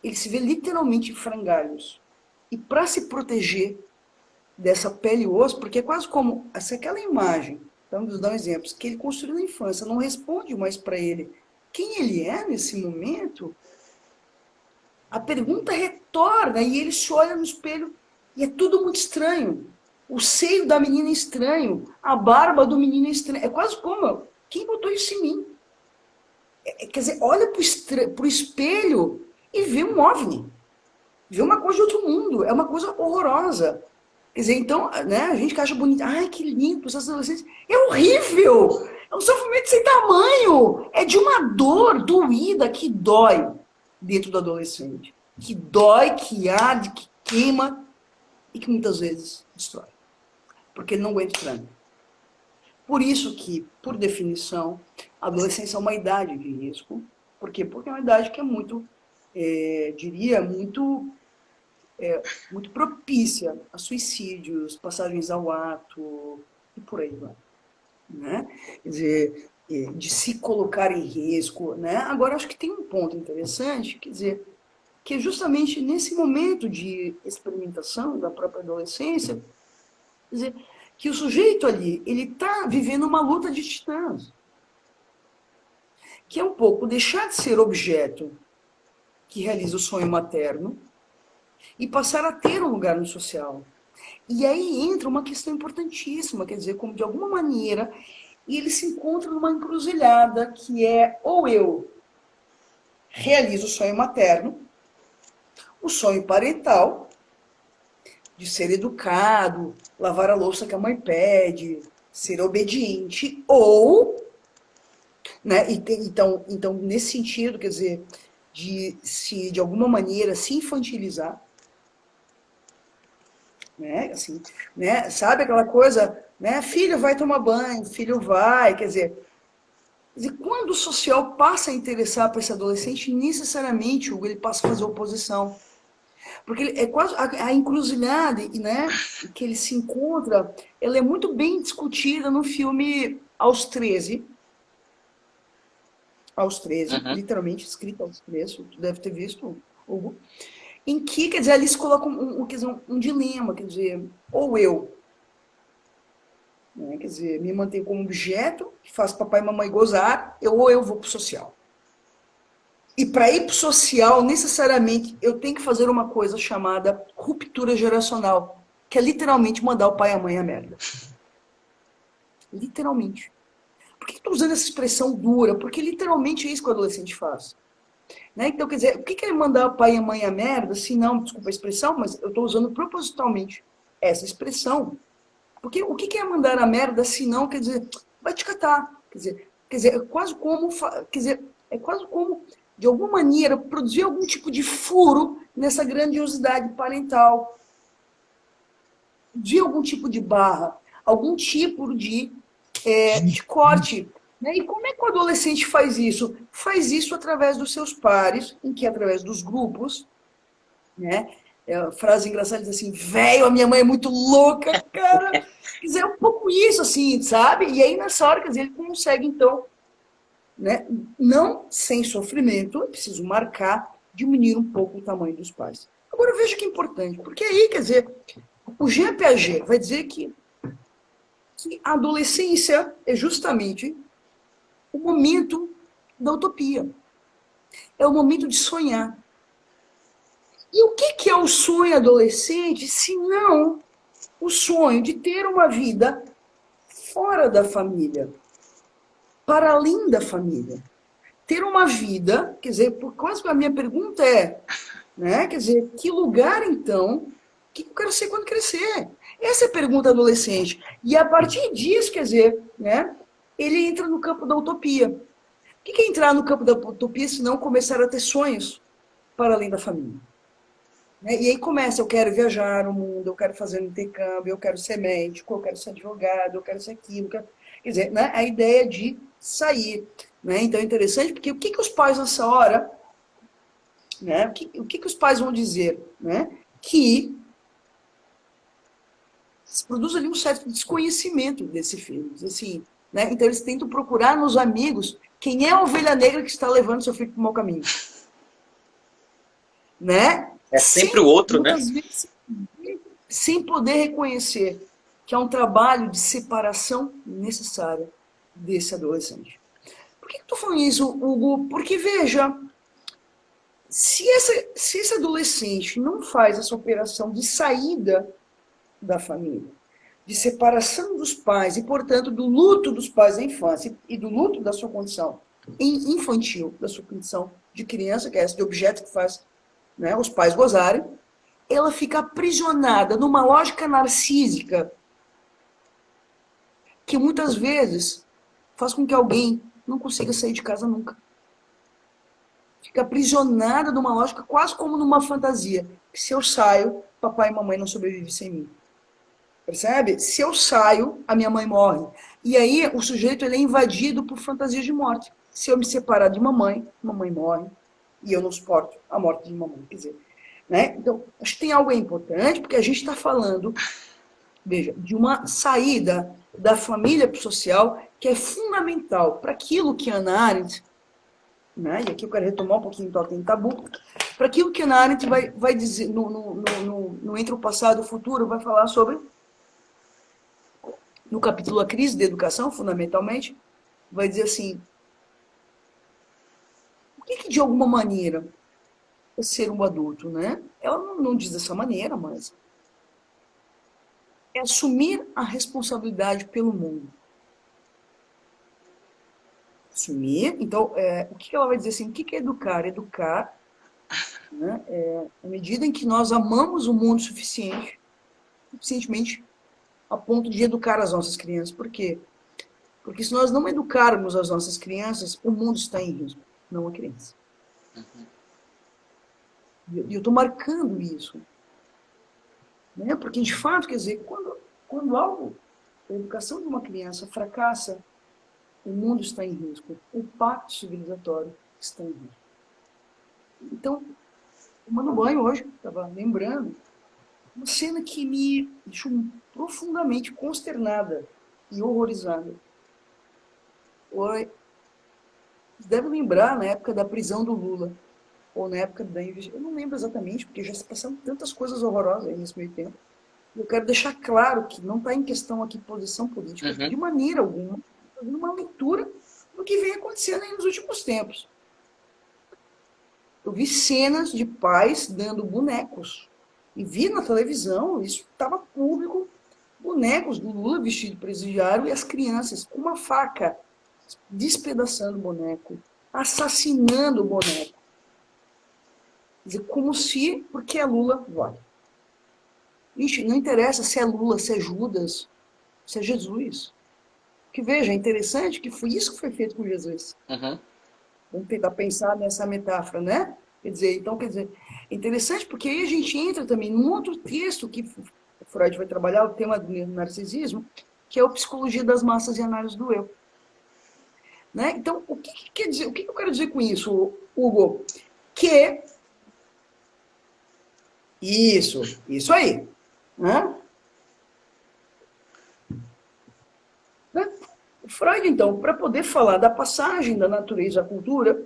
Ele se vê literalmente em frangalhos. E para se proteger dessa pele e osso, porque é quase como se aquela imagem, vamos dar um exemplo, que ele construiu na infância, não responde mais para ele quem ele é nesse momento, a pergunta retorna e ele se olha no espelho e é tudo muito estranho. O seio da menina é estranho, a barba do menino é estranha. É quase como, quem botou isso em mim? Quer dizer, olha para o espelho e vê um OVNI. Vê uma coisa de outro mundo. É uma coisa horrorosa. Quer dizer, então, né, a gente que acha bonito, ai, que lindo, os adolescentes. É horrível! É um sofrimento sem tamanho! É de uma dor doída que dói dentro do adolescente. Que dói, que arde, que queima e que muitas vezes destrói. Porque ele não aguenta o tranco. Por isso que, por definição, a adolescência é uma idade de risco. Por quê? Porque é uma idade que é muito, diria, muito propícia a suicídios, passagens ao ato e por aí vai. Né? Quer dizer, de se colocar em risco. Né? Agora, acho que tem um ponto interessante, quer dizer, que é justamente nesse momento de experimentação da própria adolescência, quer dizer, que o sujeito ali, ele está vivendo uma luta de titãs. Que é um pouco deixar de ser objeto que realiza o sonho materno e passar a ter um lugar no social. E aí entra uma questão importantíssima, quer dizer, como de alguma maneira ele se encontra numa encruzilhada que é ou eu realizo o sonho materno, o sonho parental, de ser educado, lavar a louça que a mãe pede, ser obediente, ou, né, então, nesse sentido, quer dizer, de alguma maneira se infantilizar, né, assim, né, sabe aquela coisa, né, filho vai tomar banho, filho vai, quer dizer, quando o social passa a interessar para esse adolescente, necessariamente, Hugo, ele passa a fazer oposição. Porque é quase a encruzilhada, né, que ele se encontra, ela é muito bem discutida no filme Aos 13. Aos 13, literalmente escrito aos 13, tu deve ter visto, Hugo. Em que, quer dizer, ali se coloca um dilema, quer dizer, ou eu, né, quer dizer, me mantenho como objeto, que faço papai e mamãe gozar, ou eu vou pro social. E para ir para o social, necessariamente, eu tenho que fazer uma coisa chamada ruptura geracional, que é literalmente mandar o pai e a mãe a merda. Literalmente. Por que estou usando essa expressão dura? Porque literalmente é isso que o adolescente faz. Né? Então, quer dizer, o que é mandar o pai e a mãe a merda, se não, desculpa a expressão, mas eu estou usando propositalmente essa expressão, porque o que é mandar a merda, se não, quer dizer, vai te catar, quer dizer, é quase como, de alguma maneira, produzir algum tipo de furo nessa grandiosidade parental, de algum tipo de barra, algum tipo de corte. Né? E como é que o adolescente faz isso? Faz isso através dos seus pares, em que através dos grupos, né? Frase engraçada diz assim, velho, a minha mãe é muito louca, cara. Quer dizer, é um pouco isso, assim, sabe? E aí, nessa hora, quer dizer, ele consegue, então, né? Não sem sofrimento, é preciso marcar, diminuir um pouco o tamanho dos pais. Agora, veja que é importante, porque aí, quer dizer, o Jean Piaget vai dizer que a adolescência é justamente o momento da utopia. É o momento de sonhar. E o que é o sonho adolescente, se não o sonho de ter uma vida fora da família, para além da família? Ter uma vida, quer dizer, quase que a minha pergunta é, né, quer dizer, que lugar então, o que eu quero ser quando crescer? Essa é a pergunta adolescente. E a partir disso, quer dizer, né, ele entra no campo da utopia. O que é entrar no campo da utopia se não começar a ter sonhos para além da família? E aí começa, eu quero viajar no mundo, eu quero fazer um intercâmbio, eu quero ser médico, eu quero ser advogado, eu quero ser aquilo. Quer dizer, né, a ideia de sair. Né? Então é interessante, porque o que os pais nessa hora, né, o que os pais vão dizer? Né? Que se produz ali um certo desconhecimento desse filho. Assim, né? Então eles tentam procurar nos amigos quem é a ovelha negra que está levando seu filho para o mau caminho. Né? É sempre o outro, né? Vezes, sem poder reconhecer que é um trabalho de separação necessária desse adolescente. Por que eu estou falando isso, Hugo? Porque, veja, se esse adolescente não faz essa operação de saída da família, de separação dos pais e, portanto, do luto dos pais da infância e do luto da sua condição infantil, da sua condição de criança, que é esse de objeto que faz, né, os pais gozarem, ela fica aprisionada numa lógica narcísica que muitas vezes faz com que alguém não consiga sair de casa nunca. Fica aprisionada numa lógica quase como numa fantasia. Que se eu saio, papai e mamãe não sobrevivem sem mim. Percebe? Se eu saio, a minha mãe morre. E aí o sujeito ele é invadido por fantasias de morte. Se eu me separar de mamãe morre. E eu não suporto a morte de mamãe. Quer dizer, né? Então, acho que tem algo importante, porque a gente está falando, veja, de uma saída da família para o social que é fundamental para aquilo que Hannah Arendt, né? E aqui eu quero retomar um pouquinho o Totem Tabu, para aquilo que Hannah Arendt vai dizer no Entre o Passado e o Futuro, vai falar sobre, no capítulo A Crise da Educação, fundamentalmente, vai dizer assim, o que de alguma maneira é ser um adulto, né? Ela não diz dessa maneira, mas é assumir a responsabilidade pelo mundo. Assumir, então, o que ela vai dizer assim, o que é educar? Educar, né, à medida em que nós amamos o mundo suficientemente a ponto de educar as nossas crianças. Por quê? Porque se nós não educarmos as nossas crianças, o mundo está em risco, não a criança. E eu estou marcando isso. Né? Porque, de fato, quer dizer, quando a educação de uma criança fracassa, o mundo está em risco. O pacto civilizatório está em risco. Então, tomando banho hoje, estava lembrando, uma cena que me deixou profundamente consternada e horrorizada. Vocês devem lembrar, na época da prisão do Lula, ou na época da investigação, eu não lembro exatamente, porque já se passaram tantas coisas horrorosas aí nesse meio tempo. Eu quero deixar claro que não está em questão aqui posição política, de maneira alguma, fazendo uma leitura do que vem acontecendo aí nos últimos tempos. Eu vi cenas de pais dando bonecos. E vi na televisão, isso estava público, bonecos do Lula vestido de presidiário e as crianças com uma faca, despedaçando o boneco, assassinando o boneco. dizer, como se, porque é Lula, vote. Ixi, não interessa se é Lula, se é Judas, se é Jesus. Que veja, é interessante que foi isso que foi feito com Jesus. Uhum. Vamos tentar pensar nessa metáfora, né? Quer dizer, é interessante porque aí a gente entra também num outro texto que Freud vai trabalhar, o tema do narcisismo, que é a psicologia das massas e análise do eu. Né? Então, o que quer dizer? O que eu quero dizer com isso, Hugo? Que isso aí. Né? O Freud, então, para poder falar da passagem da natureza à cultura,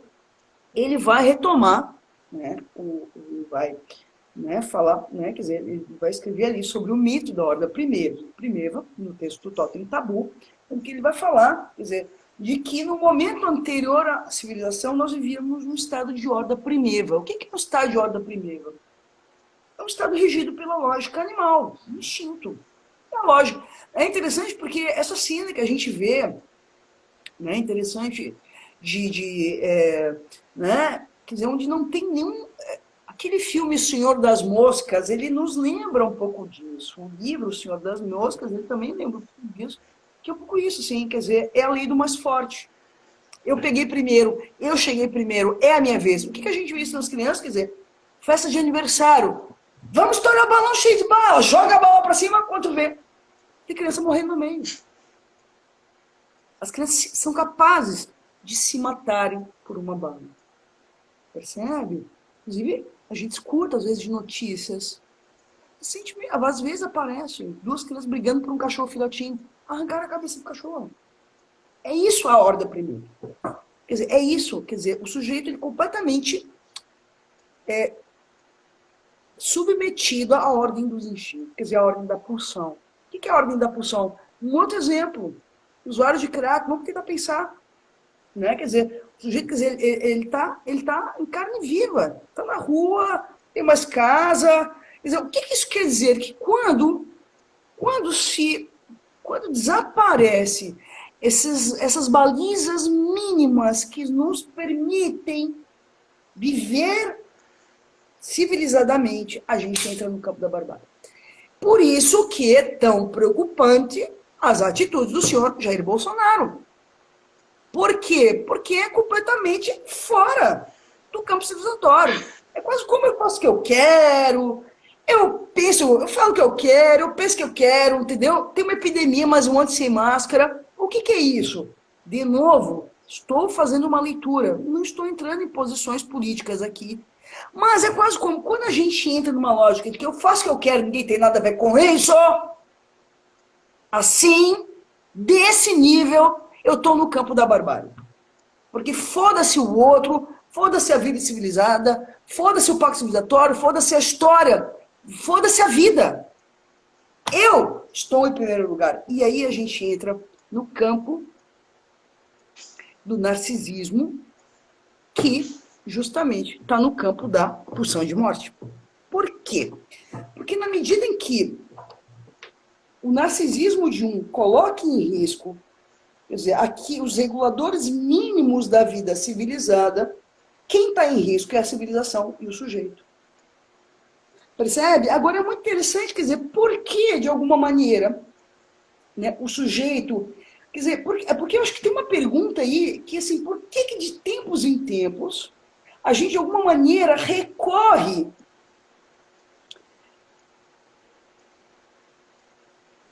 ele vai retomar, né, vai, né, falar, né, quer dizer, ele vai escrever ali sobre o mito da Horda Primeva, no texto do Totem Tabu, em que ele vai falar, quer dizer, de que no momento anterior à civilização nós vivíamos num estado de Horda Primeva. O que é um estado de Horda Primeva? É um estado regido pela lógica animal, instinto. É lógico. É interessante porque essa cena que a gente vê, né, interessante né, quer dizer, onde não tem nenhum... Aquele filme Senhor das Moscas, ele nos lembra um pouco disso. O livro O Senhor das Moscas, ele também lembra um pouco disso, que é um pouco isso, sim, quer dizer, é a lei do mais forte. Eu peguei primeiro, eu cheguei primeiro, é a minha vez. O que a gente vê isso nas crianças? Quer dizer, festa de aniversário. Vamos estourar balão cheio de bala, joga a bala pra cima, quanto vê. Tem criança morrendo no meio. As crianças são capazes de se matarem por uma bala. Percebe? Inclusive, a gente escuta, às vezes, de notícias. Às vezes aparecem duas crianças brigando por um cachorro filhotinho. Arrancaram a cabeça do cachorro. É isso a Horda Primeva. Quer dizer, é isso. Quer dizer, o sujeito ele completamente submetido à ordem dos instintos. Quer dizer, à ordem da pulsão. O que é a ordem da pulsão? Um outro exemplo. Usuários de crack, vamos tentar pensar. Né? Quer dizer, o sujeito, quer dizer, ele tá em carne viva. Está na rua, tem mais casa. Quer dizer, o que isso quer dizer? Que quando desaparece essas balizas mínimas que nos permitem viver civilizadamente, a gente entra no campo da barbárie. Por isso que é tão preocupante as atitudes do senhor Jair Bolsonaro. Por quê? Porque é completamente fora do campo civilizatório. É quase como eu faço o que eu quero, eu falo o que eu quero, eu penso o que eu quero, entendeu? Tem uma epidemia, mas um monte sem máscara. O que é isso? De novo, estou fazendo uma leitura, não estou entrando em posições políticas aqui. Mas é quase como quando a gente entra numa lógica de que eu faço o que eu quero, ninguém tem nada a ver com isso. Assim, desse nível, eu estou no campo da barbárie. Porque foda-se o outro, foda-se a vida civilizada, foda-se o pacto civilizatório, foda-se a história, foda-se a vida. Eu estou em primeiro lugar. E aí a gente entra no campo do narcisismo, que justamente está no campo da pulsão de morte. Por quê? Porque na medida em que o narcisismo de um coloca em risco, quer dizer, aqui os reguladores mínimos da vida civilizada, quem está em risco é a civilização e o sujeito. Percebe? Agora é muito interessante, quer dizer, por que, de alguma maneira, né, o sujeito... Quer dizer, porque eu acho que tem uma pergunta aí, que assim, por que de tempos em tempos a gente, de alguma maneira, recorre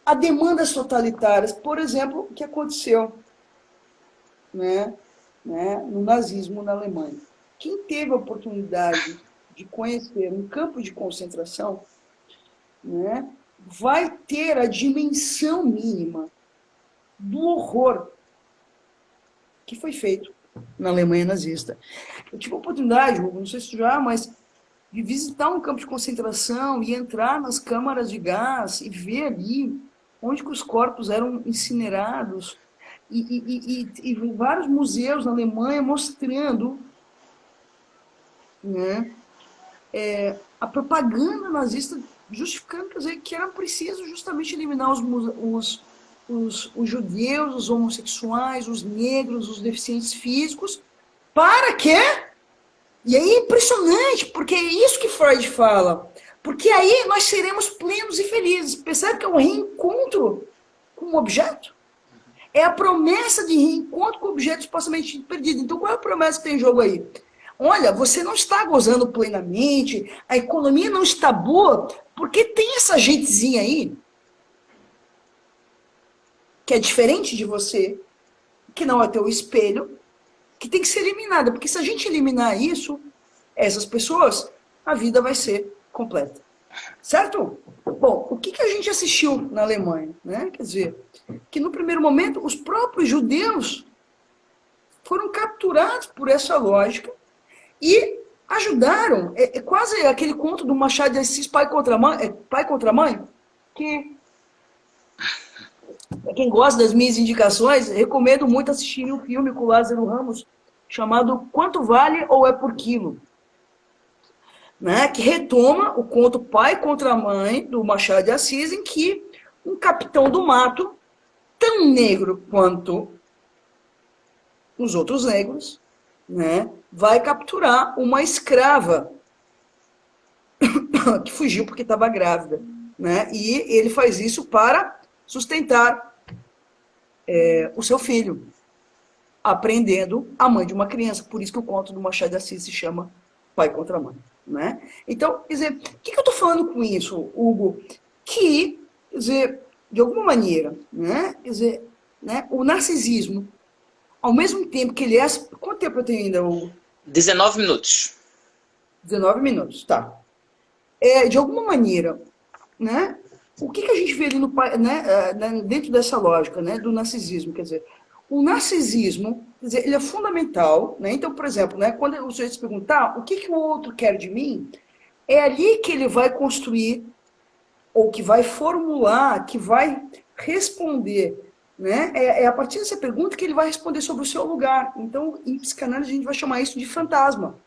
a demandas totalitárias? Por exemplo, o que aconteceu, né, no nazismo na Alemanha. Quem teve a oportunidade de conhecer um campo de concentração, né, vai ter a dimensão mínima do horror que foi feito na Alemanha nazista. Eu tive a oportunidade, não sei se já, mas de visitar um campo de concentração e entrar nas câmaras de gás e ver ali onde que os corpos eram incinerados e vários museus na Alemanha mostrando, né, a propaganda nazista justificando, quer dizer, que era preciso justamente eliminar os judeus, os homossexuais, os negros, os deficientes físicos, para quê? E aí é impressionante, porque é isso que Freud fala. Porque aí nós seremos plenos e felizes. Percebe que é um reencontro com o objeto? É a promessa de reencontro com objetos supostamente perdidos. Então, qual é a promessa que tem em jogo aí? Olha, você não está gozando plenamente, a economia não está boa, porque tem essa gentezinha aí, que é diferente de você, que não é teu espelho, que tem que ser eliminada. Porque se a gente eliminar isso, essas pessoas, a vida vai ser completa. Certo? Bom, o que a gente assistiu na Alemanha? Né? Quer dizer, que no primeiro momento os próprios judeus foram capturados por essa lógica e ajudaram. É quase aquele conto do Machado de Assis, pai contra mãe, que quem gosta das minhas indicações, recomendo muito assistir um filme com o Lázaro Ramos chamado Quanto Vale ou é por Quilo? Né, que retoma o conto Pai contra Mãe, do Machado de Assis, em que um capitão do mato, tão negro quanto os outros negros, né, vai capturar uma escrava que fugiu porque estava grávida. Né, e ele faz isso para sustentar o seu filho, aprendendo a mãe de uma criança. Por isso que o conto do Machado de Assis se chama Pai contra Mãe. Né? Então, quer dizer, o que eu estou falando com isso, Hugo? Que, quer dizer, de alguma maneira, né? Quer dizer, né? O narcisismo, ao mesmo tempo que ele é... Quanto tempo eu tenho ainda, Hugo? 19 minutos. 19 minutos, tá. De alguma maneira, né? O que a gente vê ali no, né, dentro dessa lógica, né, do narcisismo? Quer dizer, o narcisismo, quer dizer, ele é fundamental, né? Então, por exemplo, né, quando o sujeito se perguntar o que o outro quer de mim, é ali que ele vai construir, ou que vai formular, que vai responder, né? É a partir dessa pergunta que ele vai responder sobre o seu lugar. Então, em psicanálise, a gente vai chamar isso de fantasma.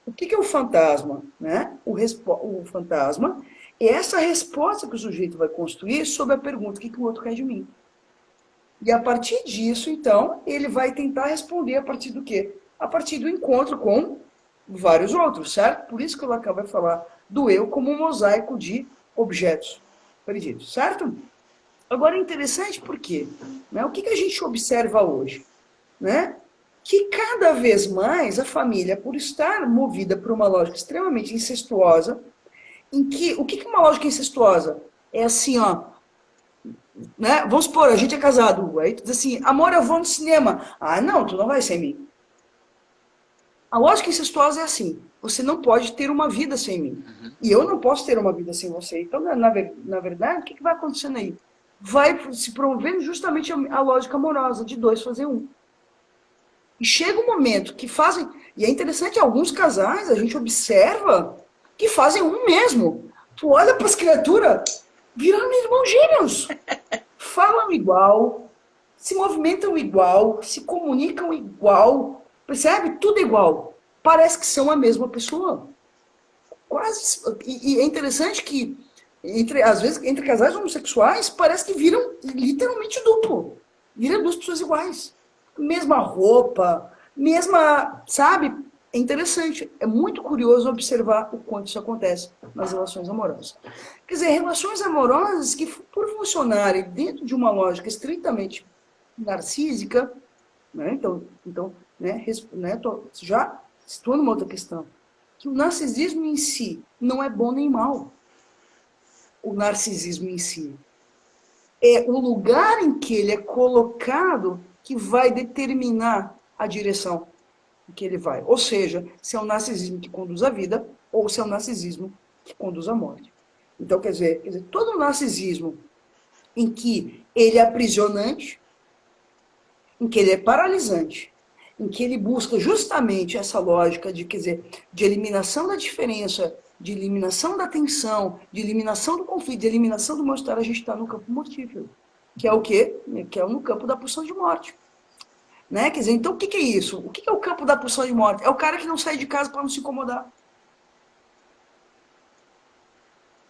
O que é o fantasma? Né? O fantasma é essa resposta que o sujeito vai construir sobre a pergunta: o que o outro quer de mim? E a partir disso, então, ele vai tentar responder a partir do quê? A partir do encontro com vários outros, certo? Por isso que o Lacan vai falar do eu como um mosaico de objetos perdidos, certo? Agora é interessante porque, né, o que a gente observa hoje? Né? Que cada vez mais a família, por estar movida por uma lógica extremamente incestuosa, em que, o que é uma lógica incestuosa? É assim, ó, né? Vamos supor, a gente é casado, aí tu diz assim, amor, eu vou no cinema. Ah, não, tu não vai sem mim. A lógica incestuosa é assim, você não pode ter uma vida sem mim. E eu não posso ter uma vida sem você. Então, na verdade, o que vai acontecendo aí? Vai se promovendo justamente a lógica amorosa de dois fazer um. E chega um momento que fazem... E é interessante, alguns casais, a gente observa que fazem um mesmo. Tu olha para as criaturas, viraram irmãos gêmeos. Falam igual, se movimentam igual, se comunicam igual, percebe? Tudo igual. Parece que são a mesma pessoa. Quase. E é interessante que, às vezes, entre casais homossexuais, parece que viram literalmente duplo. Viram duas pessoas iguais. Mesma roupa, mesma, sabe? É interessante, é muito curioso observar o quanto isso acontece nas relações amorosas. Quer dizer, relações amorosas que, por funcionarem dentro de uma lógica estritamente narcísica, né? Então né, já situando uma outra questão, que o narcisismo em si não é bom nem mal. O narcisismo em si é o lugar em que ele é colocado que vai determinar a direção que ele vai. Ou seja, se é um narcisismo que conduz à vida ou se é um narcisismo que conduz à morte. Então, quer dizer, todo narcisismo em que ele é aprisionante, em que ele é paralisante, em que ele busca justamente essa lógica de, quer dizer, de eliminação da diferença, de eliminação da tensão, de eliminação do conflito, de eliminação do mal-estar, a gente está no campo mortífero. Que é o quê? Que é no campo da pulsão de morte. Né? Quer dizer, então o que é isso? O que é o campo da pulsão de morte? É o cara que não sai de casa para não se incomodar.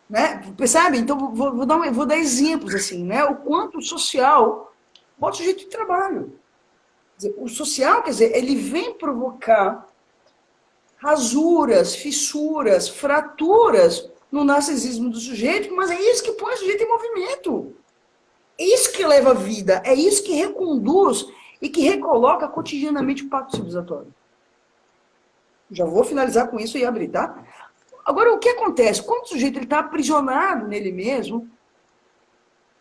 Né? Percebe? Então vou dar exemplos assim, né? O quanto social bota o sujeito de trabalho. O social, quer dizer, ele vem provocar rasuras, fissuras, fraturas no narcisismo do sujeito, mas é isso que põe o sujeito em movimento. É isso que leva a vida, é isso que reconduz e que recoloca cotidianamente o pacto civilizatório. Já vou finalizar com isso e abrir, tá? Agora, o que acontece? Quando o sujeito está aprisionado nele mesmo,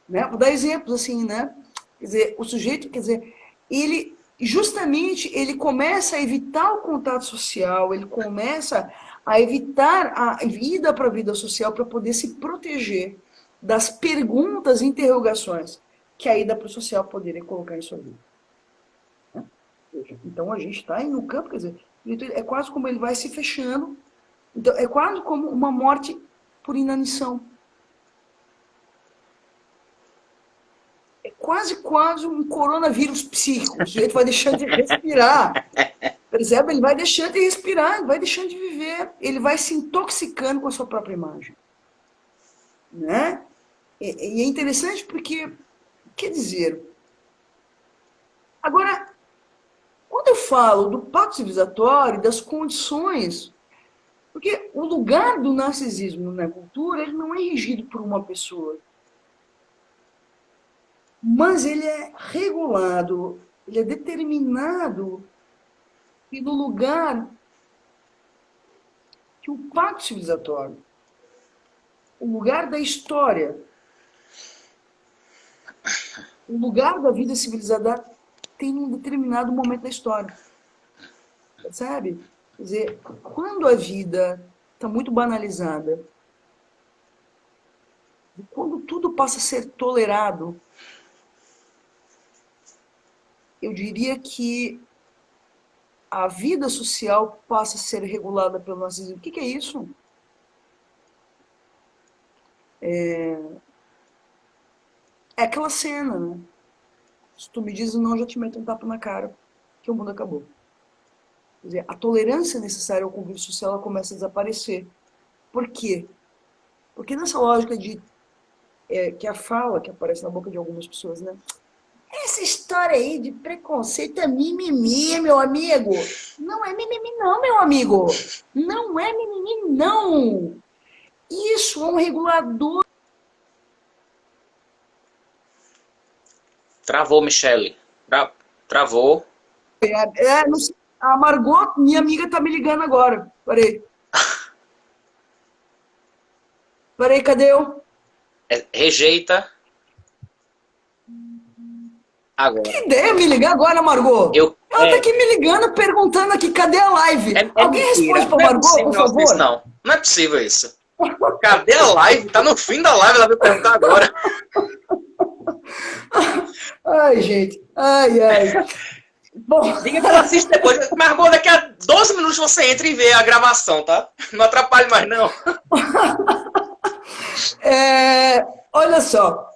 né? Vou dar exemplos assim, né? Quer dizer, o sujeito, quer dizer, ele justamente ele começa a evitar o contato social, ele começa a evitar a ida para a vida social para poder se proteger das perguntas e interrogações que a ida para o social poderia colocar em sua vida. Né? Então a gente está aí no campo, quer dizer, é quase como ele vai se fechando, então é quase como uma morte por inanição. É quase um coronavírus psíquico. O sujeito vai deixando de respirar. Percebe? Ele vai deixando de respirar, ele vai deixando de viver. Ele vai se intoxicando com a sua própria imagem. Né? E é interessante porque, quer dizer, agora, quando eu falo do pacto civilizatório, das condições, porque o lugar do narcisismo na cultura, ele não é regido por uma pessoa. Mas ele é regulado, ele é determinado pelo lugar que o pacto civilizatório, o lugar da história, o lugar da vida civilizada tem um determinado momento da história. Percebe? Quer dizer, quando a vida está muito banalizada, quando tudo passa a ser tolerado, eu diria que a vida social passa a ser regulada pelo narcisismo. O que é isso? É aquela cena, né? Se tu me diz não, já te meto um tapa na cara, que o mundo acabou. Quer dizer, a tolerância necessária ao convívio social ela começa a desaparecer. Por quê? Porque nessa lógica de que a fala que aparece na boca de algumas pessoas, né? Essa história aí de preconceito é mimimi, meu amigo. Não é mimimi não, meu amigo. Não é mimimi não. Isso é um regulador. Travou, Michele. Travou. Não sei. A Margot, minha amiga, tá me ligando agora. Peraí. Peraí, cadê eu? Rejeita. Agora. Que ideia me ligar agora, Margot? Ela tá aqui me ligando, perguntando aqui, cadê a live? Alguém responde pra Margot, por favor? Isso, não é possível isso. Cadê a live? Tá no fim da live, ela vai perguntar agora. Ai, gente. Ai. Bom. Diga que ela assiste depois. Margot, daqui a 12 minutos você entra e vê a gravação, tá? Não atrapalhe mais, não. Olha só.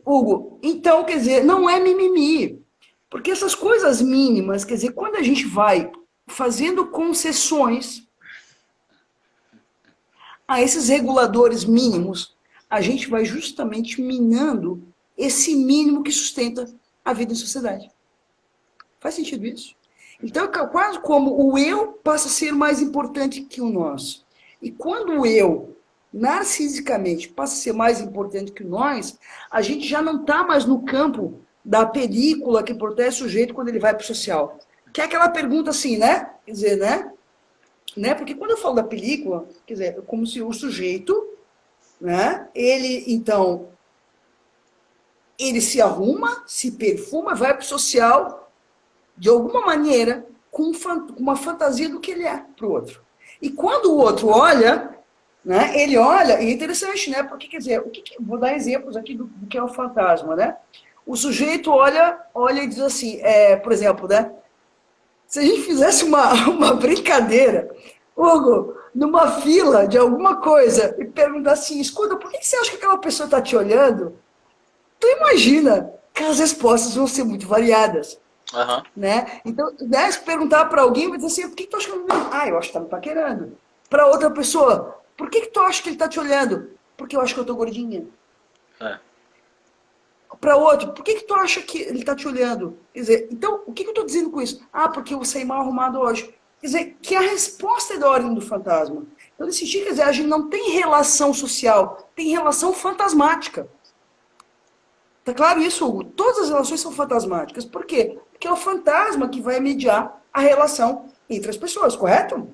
Hugo, então, quer dizer, não é mimimi. Porque essas coisas mínimas, quer dizer, quando a gente vai fazendo concessões a esses reguladores mínimos, a gente vai justamente minando esse mínimo que sustenta a vida em sociedade. Faz sentido isso? Então, é quase como o eu passa a ser mais importante que o nós. E quando o eu, narcisicamente, passa a ser mais importante que o nós, a gente já não está mais no campo da película que protege o sujeito quando ele vai para o social. Que é aquela pergunta assim, né? Quer dizer, né? Porque quando eu falo da película, quer dizer, é como se o sujeito, né? Então, ele se arruma, se perfuma, vai para o social de alguma maneira, com uma fantasia do que ele é para o outro. E quando o outro olha, né, ele olha, e é interessante, né? Porque, quer dizer, vou dar exemplos aqui do que é o fantasma, né? O sujeito olha e diz assim, por exemplo, né? Se a gente fizesse uma brincadeira, Hugo, numa fila de alguma coisa, e perguntasse assim, escuta, por que você acha que aquela pessoa está te olhando? Tu imagina que as respostas vão ser muito variadas. Uhum. Né? Então, se perguntar para alguém, vai dizer assim, por que tu acha que ele me... eu acho que tá me paquerando. Para outra pessoa, por que tu acha que ele tá te olhando? Porque eu acho que eu tô gordinha. para outro, por que tu acha que ele está te olhando? Quer dizer, então, o que eu estou dizendo com isso? Ah, porque eu saí mal arrumado hoje. Quer dizer, que a resposta é da ordem do fantasma. Então, nesse sentido, quer dizer, a gente não tem relação social, tem relação fantasmática. Tá claro isso, Hugo? Todas as relações são fantasmáticas. Por quê? Porque é o fantasma que vai mediar a relação entre as pessoas, correto?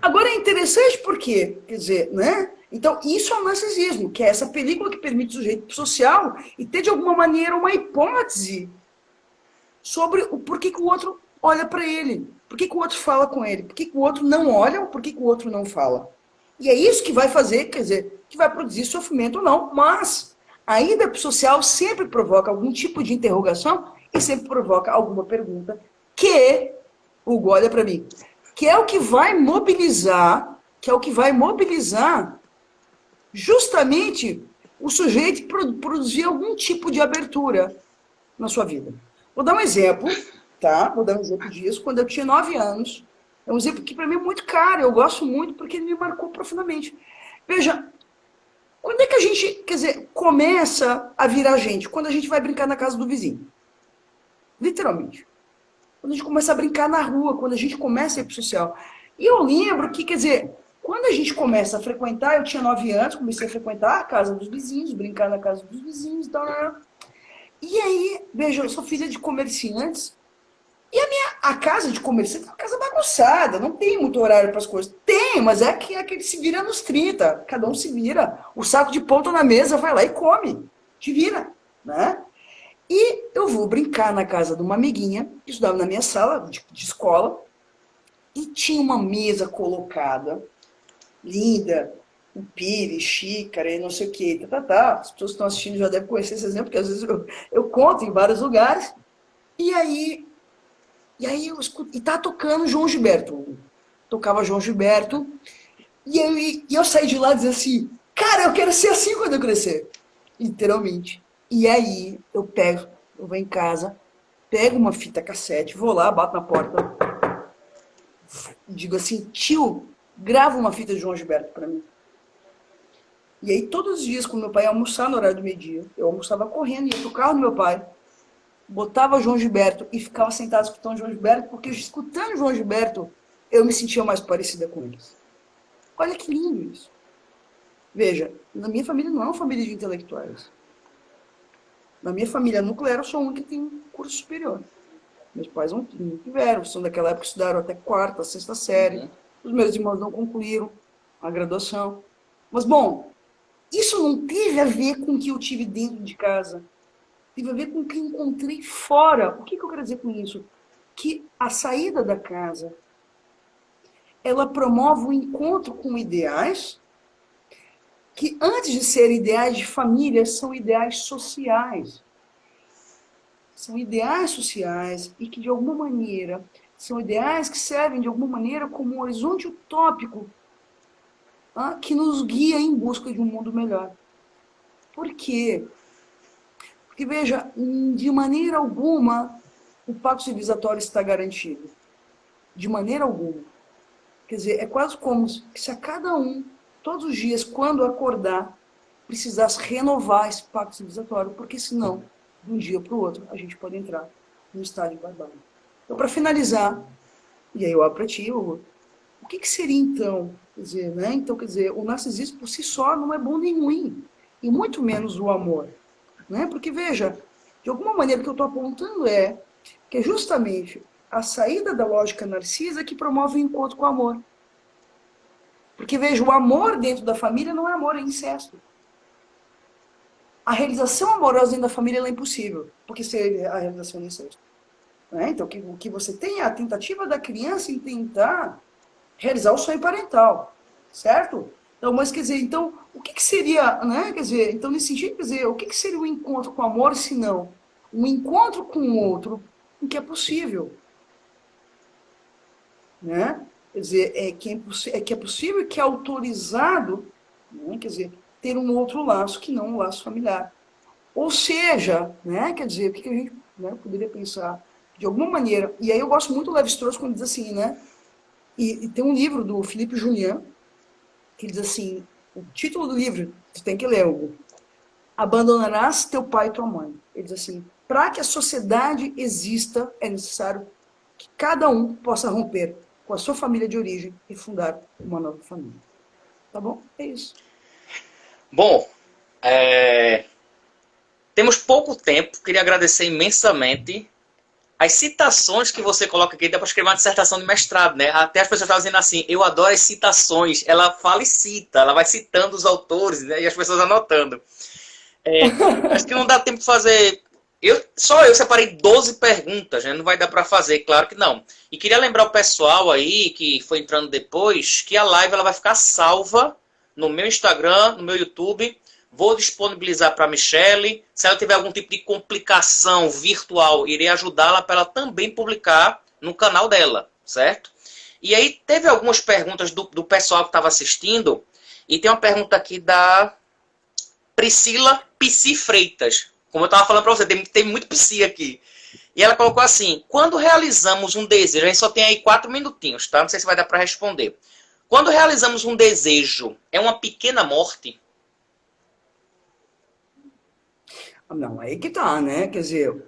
Agora é interessante porque, quer dizer, né? Então, isso é o narcisismo, que é essa película que permite o sujeito social e ter, de alguma maneira, uma hipótese sobre o porquê que o outro olha para ele, por que o outro fala com ele, por que o outro não olha ou por que o outro não fala. E é isso que vai fazer, quer dizer, que vai produzir sofrimento ou não, mas a ida social sempre provoca algum tipo de interrogação e sempre provoca alguma pergunta que, Hugo, olha para mim, que é o que vai mobilizar, justamente o sujeito produzir algum tipo de abertura na sua vida. Vou dar um exemplo, tá? Vou dar um exemplo disso. Quando eu tinha 9 anos, é um exemplo que para mim é muito caro, eu gosto muito porque ele me marcou profundamente. Veja, quando é que a gente, quer dizer, começa a virar gente? Quando a gente vai brincar na casa do vizinho. Literalmente. Quando a gente começa a brincar na rua, quando a gente começa a ir pro social. E eu lembro que, quer dizer, quando a gente começa a frequentar, eu tinha 9 anos, comecei a frequentar a casa dos vizinhos, brincar na casa dos vizinhos e tal. E aí, veja, eu sou filha de comerciantes, e a casa de comerciante é uma casa bagunçada, não tem muito horário para as coisas. Tem, mas é que aquele se vira nos 30, cada um se vira. O saco de pão tá na mesa, vai lá e come. Te vira, né? E eu vou brincar na casa de uma amiguinha, que estudava na minha sala de escola, e tinha uma mesa colocada, linda, um pires, xícara e não sei o que, As pessoas que estão assistindo já devem conhecer esse exemplo, porque às vezes eu conto em vários lugares. E aí eu escuto, e tá tocando João Gilberto. Tocava João Gilberto, e eu saí de lá dizendo assim, cara, eu quero ser assim quando eu crescer. Literalmente. E aí eu vou em casa, pego uma fita cassete, vou lá, bato na porta, e digo assim, tio, grava uma fita de João Gilberto para mim. E aí todos os dias, quando meu pai ia almoçar no horário do meio-dia, eu almoçava correndo, ia pro carro do meu pai, botava João Gilberto e ficava sentado escutando João Gilberto, porque escutando João Gilberto, eu me sentia mais parecida com eles. Olha que lindo isso. Veja, na minha família não é uma família de intelectuais. Na minha família nuclear, eu sou um que tem curso superior. Meus pais não tiveram, são daquela época que estudaram até quarta, sexta série. Os meus irmãos não concluíram a graduação. Mas, bom, isso não teve a ver com o que eu tive dentro de casa. Teve a ver com o que eu encontrei fora. O que eu quero dizer com isso? Que a saída da casa, ela promove o encontro com ideais que, antes de ser ideais de família, são ideais sociais. São ideais sociais e que, de alguma maneira, são ideais que servem, de alguma maneira, como um horizonte utópico que nos guia em busca de um mundo melhor. Por quê? Porque, veja, de maneira alguma, o pacto civilizatório está garantido. De maneira alguma. Quer dizer, é quase como se a cada um, todos os dias, quando acordar, precisasse renovar esse pacto civilizatório, porque senão, de um dia para o outro, a gente pode entrar num estágio de barbárie. Então, para finalizar, e aí eu abro para ti, o que seria então? Quer dizer, né? Então, quer dizer, o narcisismo por si só não é bom nem ruim, e muito menos o amor. Né? Porque, veja, de alguma maneira o que eu estou apontando é que é justamente a saída da lógica narcisa que promove o encontro com o amor. Porque, veja, o amor dentro da família não é amor, é incesto. A realização amorosa dentro da família é impossível, porque seria a realização do incesto. Né? Então, o que você tem é a tentativa da criança em tentar realizar o sonho parental, certo? Então, mas, quer dizer, então, o que seria, né? Quer dizer, então, nesse sentido, quer dizer, o que seria o encontro com o amor, se não um encontro com o outro em que é possível? Né? Quer dizer, que é possível e que é autorizado, né? Quer dizer, ter um outro laço que não um laço familiar. Ou seja, né? Quer dizer, o que a gente, né, poderia pensar? De alguma maneira, e aí eu gosto muito do Lévi-Strauss quando diz assim, né? E tem um livro do Philippe Julian, que diz assim, o título do livro, você tem que ler, Hugo, abandonarás teu pai e tua mãe. Ele diz assim, para que a sociedade exista, é necessário que cada um possa romper com a sua família de origem e fundar uma nova família. Tá bom? É isso. Bom, temos pouco tempo. Queria agradecer imensamente as citações que você coloca aqui. Dá para escrever uma dissertação de mestrado, né? Até as pessoas estavam dizendo assim, eu adoro as citações. Ela fala e cita, ela vai citando os autores, né? E as pessoas anotando. Acho que não dá tempo de fazer... Só eu separei 12 perguntas, né? Não vai dar para fazer, claro que não. E queria lembrar o pessoal aí, que foi entrando depois, que a live ela vai ficar salva no meu Instagram, no meu YouTube. Vou disponibilizar para a Michelle. Se ela tiver algum tipo de complicação virtual, irei ajudá-la para ela também publicar no canal dela, certo? E aí teve algumas perguntas do pessoal que estava assistindo. E tem uma pergunta aqui da Priscila Psi Freitas. Como eu estava falando para você, tem muito psi aqui. E ela colocou assim, quando realizamos um desejo, a gente só tem aí 4 minutinhos, tá? Não sei se vai dar para responder. Quando realizamos um desejo, é uma pequena morte? Não, aí que tá, né? Quer dizer,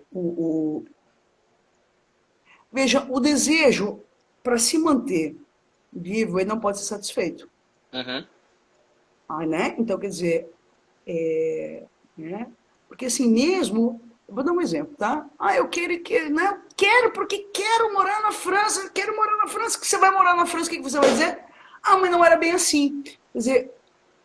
veja, o desejo, para se manter vivo, ele não pode ser satisfeito. Uhum. Né? Então, quer dizer, né? Porque assim mesmo, eu vou dar um exemplo, tá? Eu né? Quero porque quero morar na França, que você vai morar na França, o que você vai dizer? Mas não era bem assim. Quer dizer,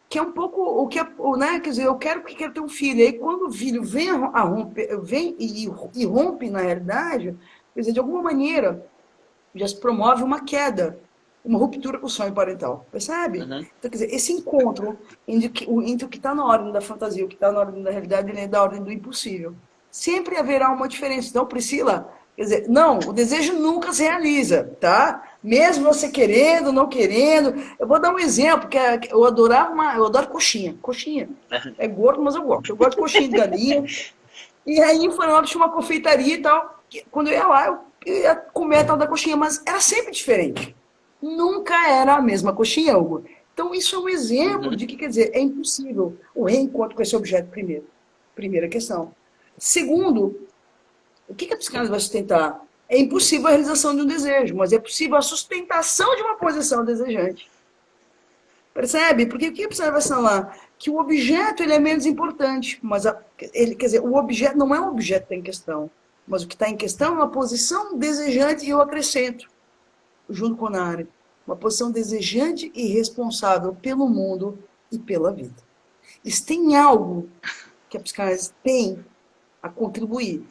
que é um pouco o que né? Quer dizer, eu quero porque quero ter um filho. E aí quando o filho vem e rompe na realidade, quer dizer, de alguma maneira já se promove uma queda, uma ruptura com o sonho parental, percebe? Uhum. Então, quer dizer, esse encontro entre o que está na ordem da fantasia e o que está na ordem da realidade, ele é da ordem do impossível. Sempre haverá uma diferença. Então, Priscila, quer dizer, não, o desejo nunca se realiza, tá? Mesmo você querendo, não querendo. Eu vou dar um exemplo, que eu adoro coxinha. Coxinha. É gordo, mas eu gosto. Eu gosto de coxinha de galinha. E aí, em Florianópolis tinha uma confeitaria e tal. Quando eu ia lá, eu ia comer a tal da coxinha, mas era sempre diferente. Nunca era a mesma coxinha, Hugo. Então, isso é um exemplo de que, quer dizer, é impossível o reencontro com esse objeto primeiro. Primeira questão. Segundo, o que a psicanálise vai sustentar? É impossível a realização de um desejo, mas é possível a sustentação de uma posição desejante. Percebe? Porque o que a psicanálise vai assinlar? Que o objeto ele é menos importante, mas quer dizer, o objeto não é o objeto que está em questão, mas o que está em questão é uma posição desejante, e eu acrescento, junto com a Nari, uma posição desejante e responsável pelo mundo e pela vida. Se tem algo que a psicanálise tem a contribuir,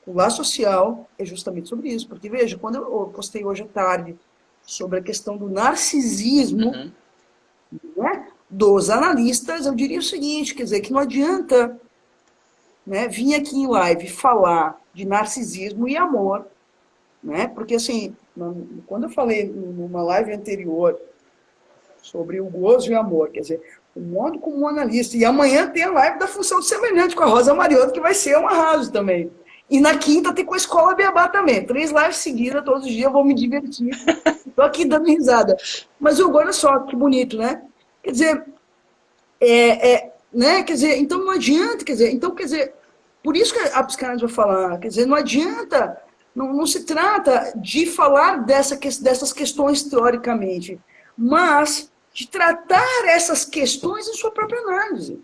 o laço social é justamente sobre isso. Porque, veja, quando eu postei hoje à tarde sobre a questão do narcisismo, né, dos analistas, eu diria o seguinte, quer dizer, que não adianta, né, vir aqui em live falar de narcisismo e amor, né, porque assim, quando eu falei numa live anterior sobre o gozo e o amor, quer dizer, o modo como um analista, e amanhã tem a live da função de semelhante com a Rosa Mariotto, que vai ser um arraso também. E na quinta tem com a Escola Beabá também. 3 lives seguidas, todos os dias, eu vou me divertir. Estou aqui dando risada. Mas olha só, que bonito, né? Quer dizer, né? Quer dizer, então não adianta, quer dizer, por isso que a psicanálise vai falar, quer dizer, não adianta, não se trata de falar dessas questões teoricamente, mas de tratar essas questões em sua própria análise.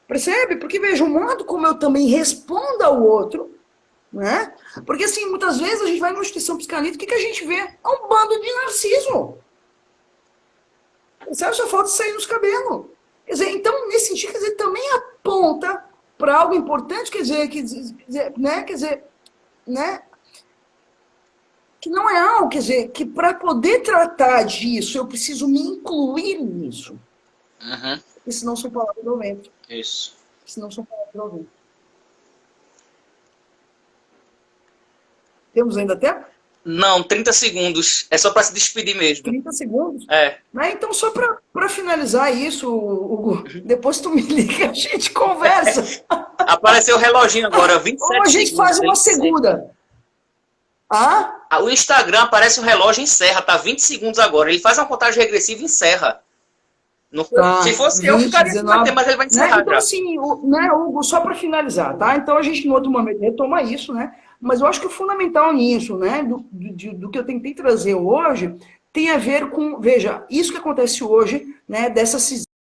Percebe? Porque, veja, o modo como eu também respondo ao outro, né? Porque, assim, muitas vezes a gente vai numa instituição psicanalítica, o que a gente vê? É um bando de narciso. Sabe, só falta sair nos cabelos. Quer dizer, então, nesse sentido, quer dizer, também aponta para algo importante, quer dizer, né? Que não é algo, quer dizer, que para poder tratar disso, eu preciso me incluir nisso. Porque senão são palavras do vento. Isso. Senão são palavras do vento. Temos ainda tempo? Não, 30 segundos. É só para se despedir mesmo. 30 segundos? É. Então, só para finalizar isso, Hugo, depois tu me liga, a gente conversa. Apareceu o reloginho agora, 27 segundos. Ou a gente faz uma segunda. O Instagram aparece o relógio e encerra, tá 20 segundos agora. Ele faz uma contagem regressiva e encerra. Tá, Se fosse eu, 20, ficaria com bater, 19, mas ele vai né? encerrar Então, já. assim, né, Hugo, só para finalizar, tá? Então a gente, em outro momento, retoma isso, né? Mas eu acho que o fundamental nisso, né, do que eu tentei trazer hoje, tem a ver com, veja, isso que acontece hoje, né, dessa